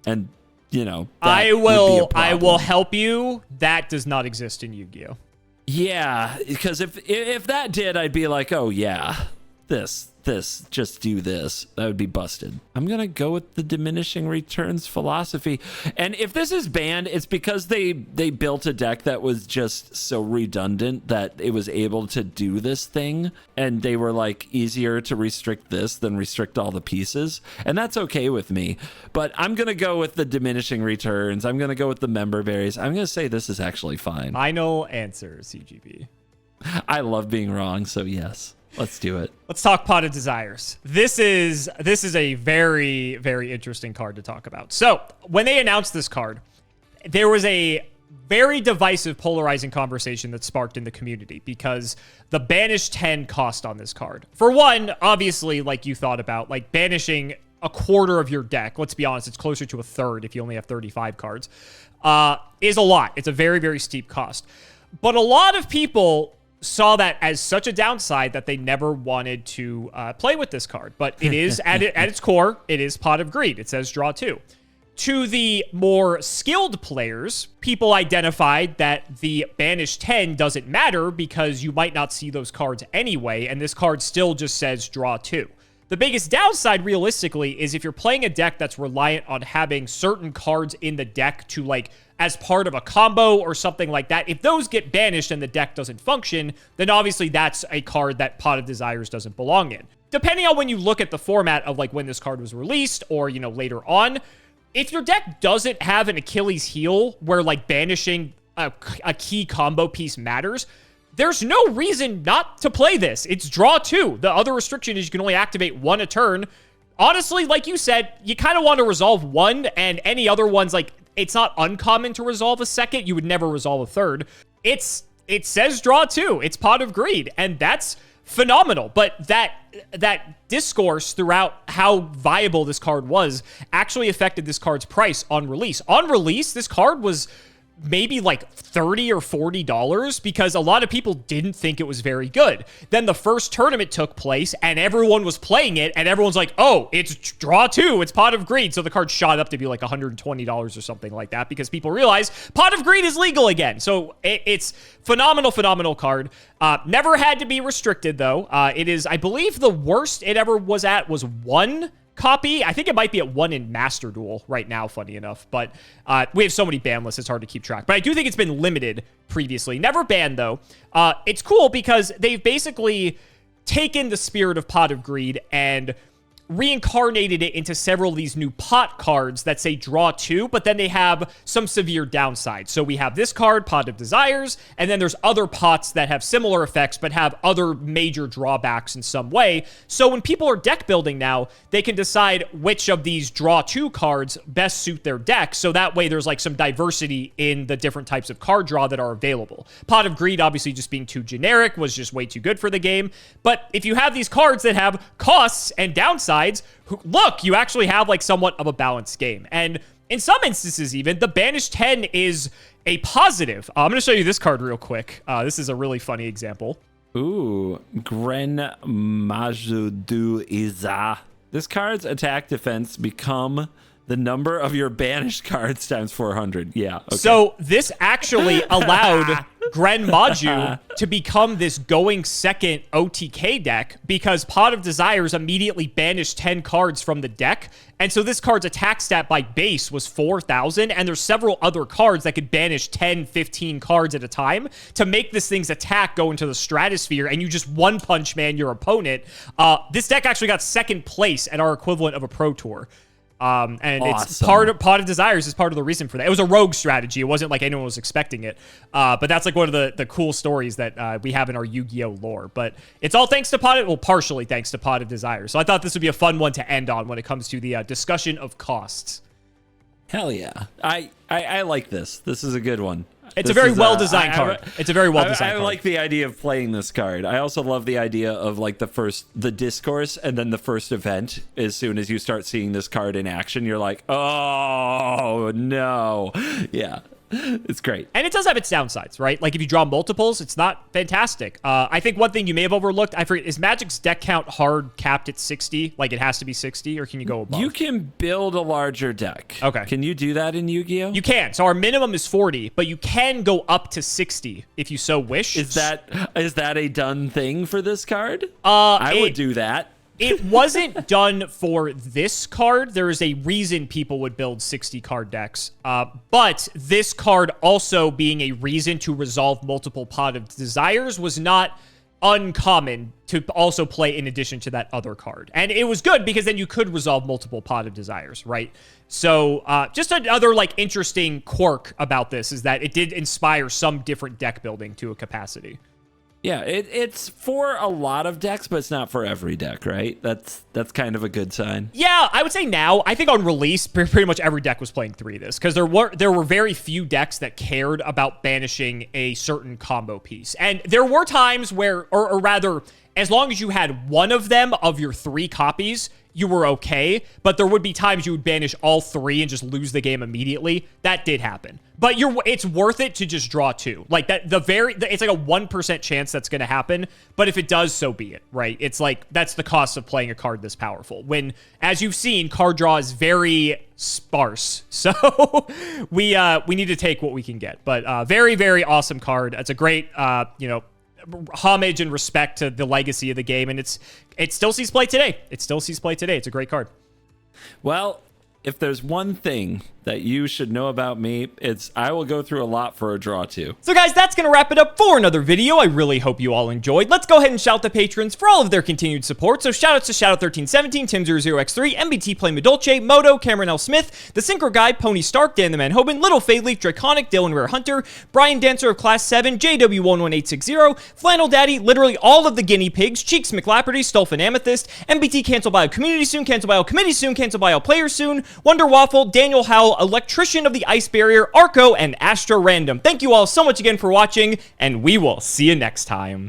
And, you know, I will help you. That does not exist in Yu-Gi-Oh! Yeah, because if that did, I'd be like, oh, yeah, just do this. That would be busted. I'm going to go with the diminishing returns philosophy. And if this is banned, it's because they built a deck that was just so redundant that it was able to do this thing. And they were like, easier to restrict this than restrict all the pieces. And that's okay with me. But I'm going to go with the diminishing returns. I'm going to go with the member berries. I'm going to say this is actually fine. Final answer, CGB. I love being wrong, so yes. Let's do it. Let's talk Pot of Desires. This is a very, very interesting card to talk about. So when they announced this card, there was a very divisive, polarizing conversation that sparked in the community because the banish 10 cost on this card. For one, obviously, like you thought about, like banishing a quarter of your deck, let's be honest, it's closer to a third if you only have 35 cards, is a lot. It's a very, very steep cost. But a lot of people saw that as such a downside that they never wanted to play with this card. But it is, at its core, it is Pot of Greed. It says draw 2. To the more skilled players, people identified that the Banish 10 doesn't matter because you might not see those cards anyway, and this card still just says draw 2. The biggest downside, realistically, is if you're playing a deck that's reliant on having certain cards in the deck to, like, as part of a combo or something like that, if those get banished and the deck doesn't function, then obviously that's a card that Pot of Desires doesn't belong in. Depending on when you look at the format of, like, when this card was released or, you know, later on, if your deck doesn't have an Achilles heel where, like, banishing a key combo piece matters, there's no reason not to play this. It's draw 2. The other restriction is you can only activate 1 a turn. Honestly, like you said, you kind of want to resolve 1, and any other ones, like, it's not uncommon to resolve a second. You would never resolve a third. It says draw 2. It's Pot of Greed, and that's phenomenal. But that discourse throughout how viable this card was actually affected this card's price on release. On release, this card was maybe like $30 or $40 because a lot of people didn't think it was very good. Then the first tournament took place and everyone was playing it and everyone's like, oh, it's draw 2, it's Pot of Greed. So the card shot up to be like $120 or something like that because people realized Pot of Greed is legal again. So it's phenomenal card. Never had to be restricted though. It is, I believe the worst it ever was at was 1 copy. I think it might be at 1 in Master Duel right now, funny enough. But we have so many ban lists, it's hard to keep track. But I do think it's been limited previously. Never banned, though. It's cool because they've basically taken the spirit of Pot of Greed and reincarnated it into several of these new pot cards that say draw 2, but then they have some severe downsides. So we have this card, Pot of Desires, and then there's other pots that have similar effects, but have other major drawbacks in some way. So when people are deck building now, they can decide which of these draw 2 cards best suit their deck. So that way there's like some diversity in the different types of card draw that are available. Pot of Greed, obviously just being too generic, was just way too good for the game. But if you have these cards that have costs and downsides, look, you actually have like somewhat of a balanced game. And in some instances even, the Banished 10 is a positive. I'm going to show you this card real quick. This is a really funny example. Ooh, Gren Majudu Iza. This card's attack defense become the number of your banished cards times 400. Yeah. Okay. So this actually allowed Gren Maju to become this going second OTK deck because Pot of Desires immediately banished 10 cards from the deck. And so this card's attack stat by base was 4,000. And there's several other cards that could banish 10, 15 cards at a time to make this thing's attack go into the stratosphere. And you just one punch man your opponent. This deck actually got second place at our equivalent of a Pro Tour. And it's Pot of Desires is part of the reason for that. It was a rogue strategy. It wasn't like anyone was expecting it. But that's like one of the cool stories that we have in our Yu-Gi-Oh lore. But it's all thanks to partially thanks to Pot of Desires. So I thought this would be a fun one to end on when it comes to the discussion of costs. Hell yeah. I like this. This is a good one. It's a very well-designed card. It's a very well-designed card. I like the idea of playing this card. I also love the idea of like the discourse and then the first event. As soon as you start seeing this card in action, you're like, oh, no. Yeah. It's great. And it does have its downsides, right? Like if you draw multiples, it's not fantastic. I think one thing you may have overlooked, I forget, is Magic's deck count hard capped at 60? Like it has to be 60 or can you go above? You can build a larger deck. Okay. Can you do that in Yu-Gi-Oh? You can. So our minimum is 40, but you can go up to 60 if you so wish. Is that a done thing for this card? I would do that. It wasn't done for this card. There is a reason people would build 60 card decks. But this card also being a reason to resolve multiple Pot of Desires was not uncommon to also play in addition to that other card. And it was good because then you could resolve multiple Pot of Desires, right? So just another like interesting quirk about this is that it did inspire some different deck building to a capacity. Yeah, it's for a lot of decks, but it's not for every deck, right? That's kind of a good sign. Yeah, I would say now, I think on release, pretty much every deck was playing 3 of this, because there were very few decks that cared about banishing a certain combo piece. And there were times where, or rather, as long as you had one of them of your 3 copies, you were okay, but there would be times you would banish all 3 and just lose the game immediately. That did happen. But it's worth it to just draw 2. Like that, it's like a 1% chance that's going to happen. But if it does, so be it, right? It's like, that's the cost of playing a card this powerful. When, as you've seen, card draw is very sparse. So we need to take what we can get. But very, very awesome card. It's a great, homage and respect to the legacy of the game. And it still sees play today. It still sees play today. It's a great card. Well, if there's one thing that you should know about me, it's I will go through a lot for a draw 2. So guys, that's going to wrap it up for another video. I really hope you all enjoyed. Let's go ahead and shout out the patrons for all of their continued support. So shoutouts to Shoutout1317, Tim00x3, MBT Play Medolce, Moto, Cameron L. Smith, The Synchro Guy, Pony Stark, Dan the Man Hoban, Little Fadeleaf, Draconic, Dylan Rare Hunter, Brian Dancer of Class 7, JW11860, Flannel Daddy, literally all of the guinea pigs, Cheeks McLapperty, Stolfin Amethyst, MBT Cancel Bio Community soon, Cancel Bio Committee soon, Cancel Bio Player soon, Wonder Waffle, Daniel Howell, Electrician of the Ice Barrier, Arco, and Astro Random. Thank you all so much again for watching, and we will see you next time.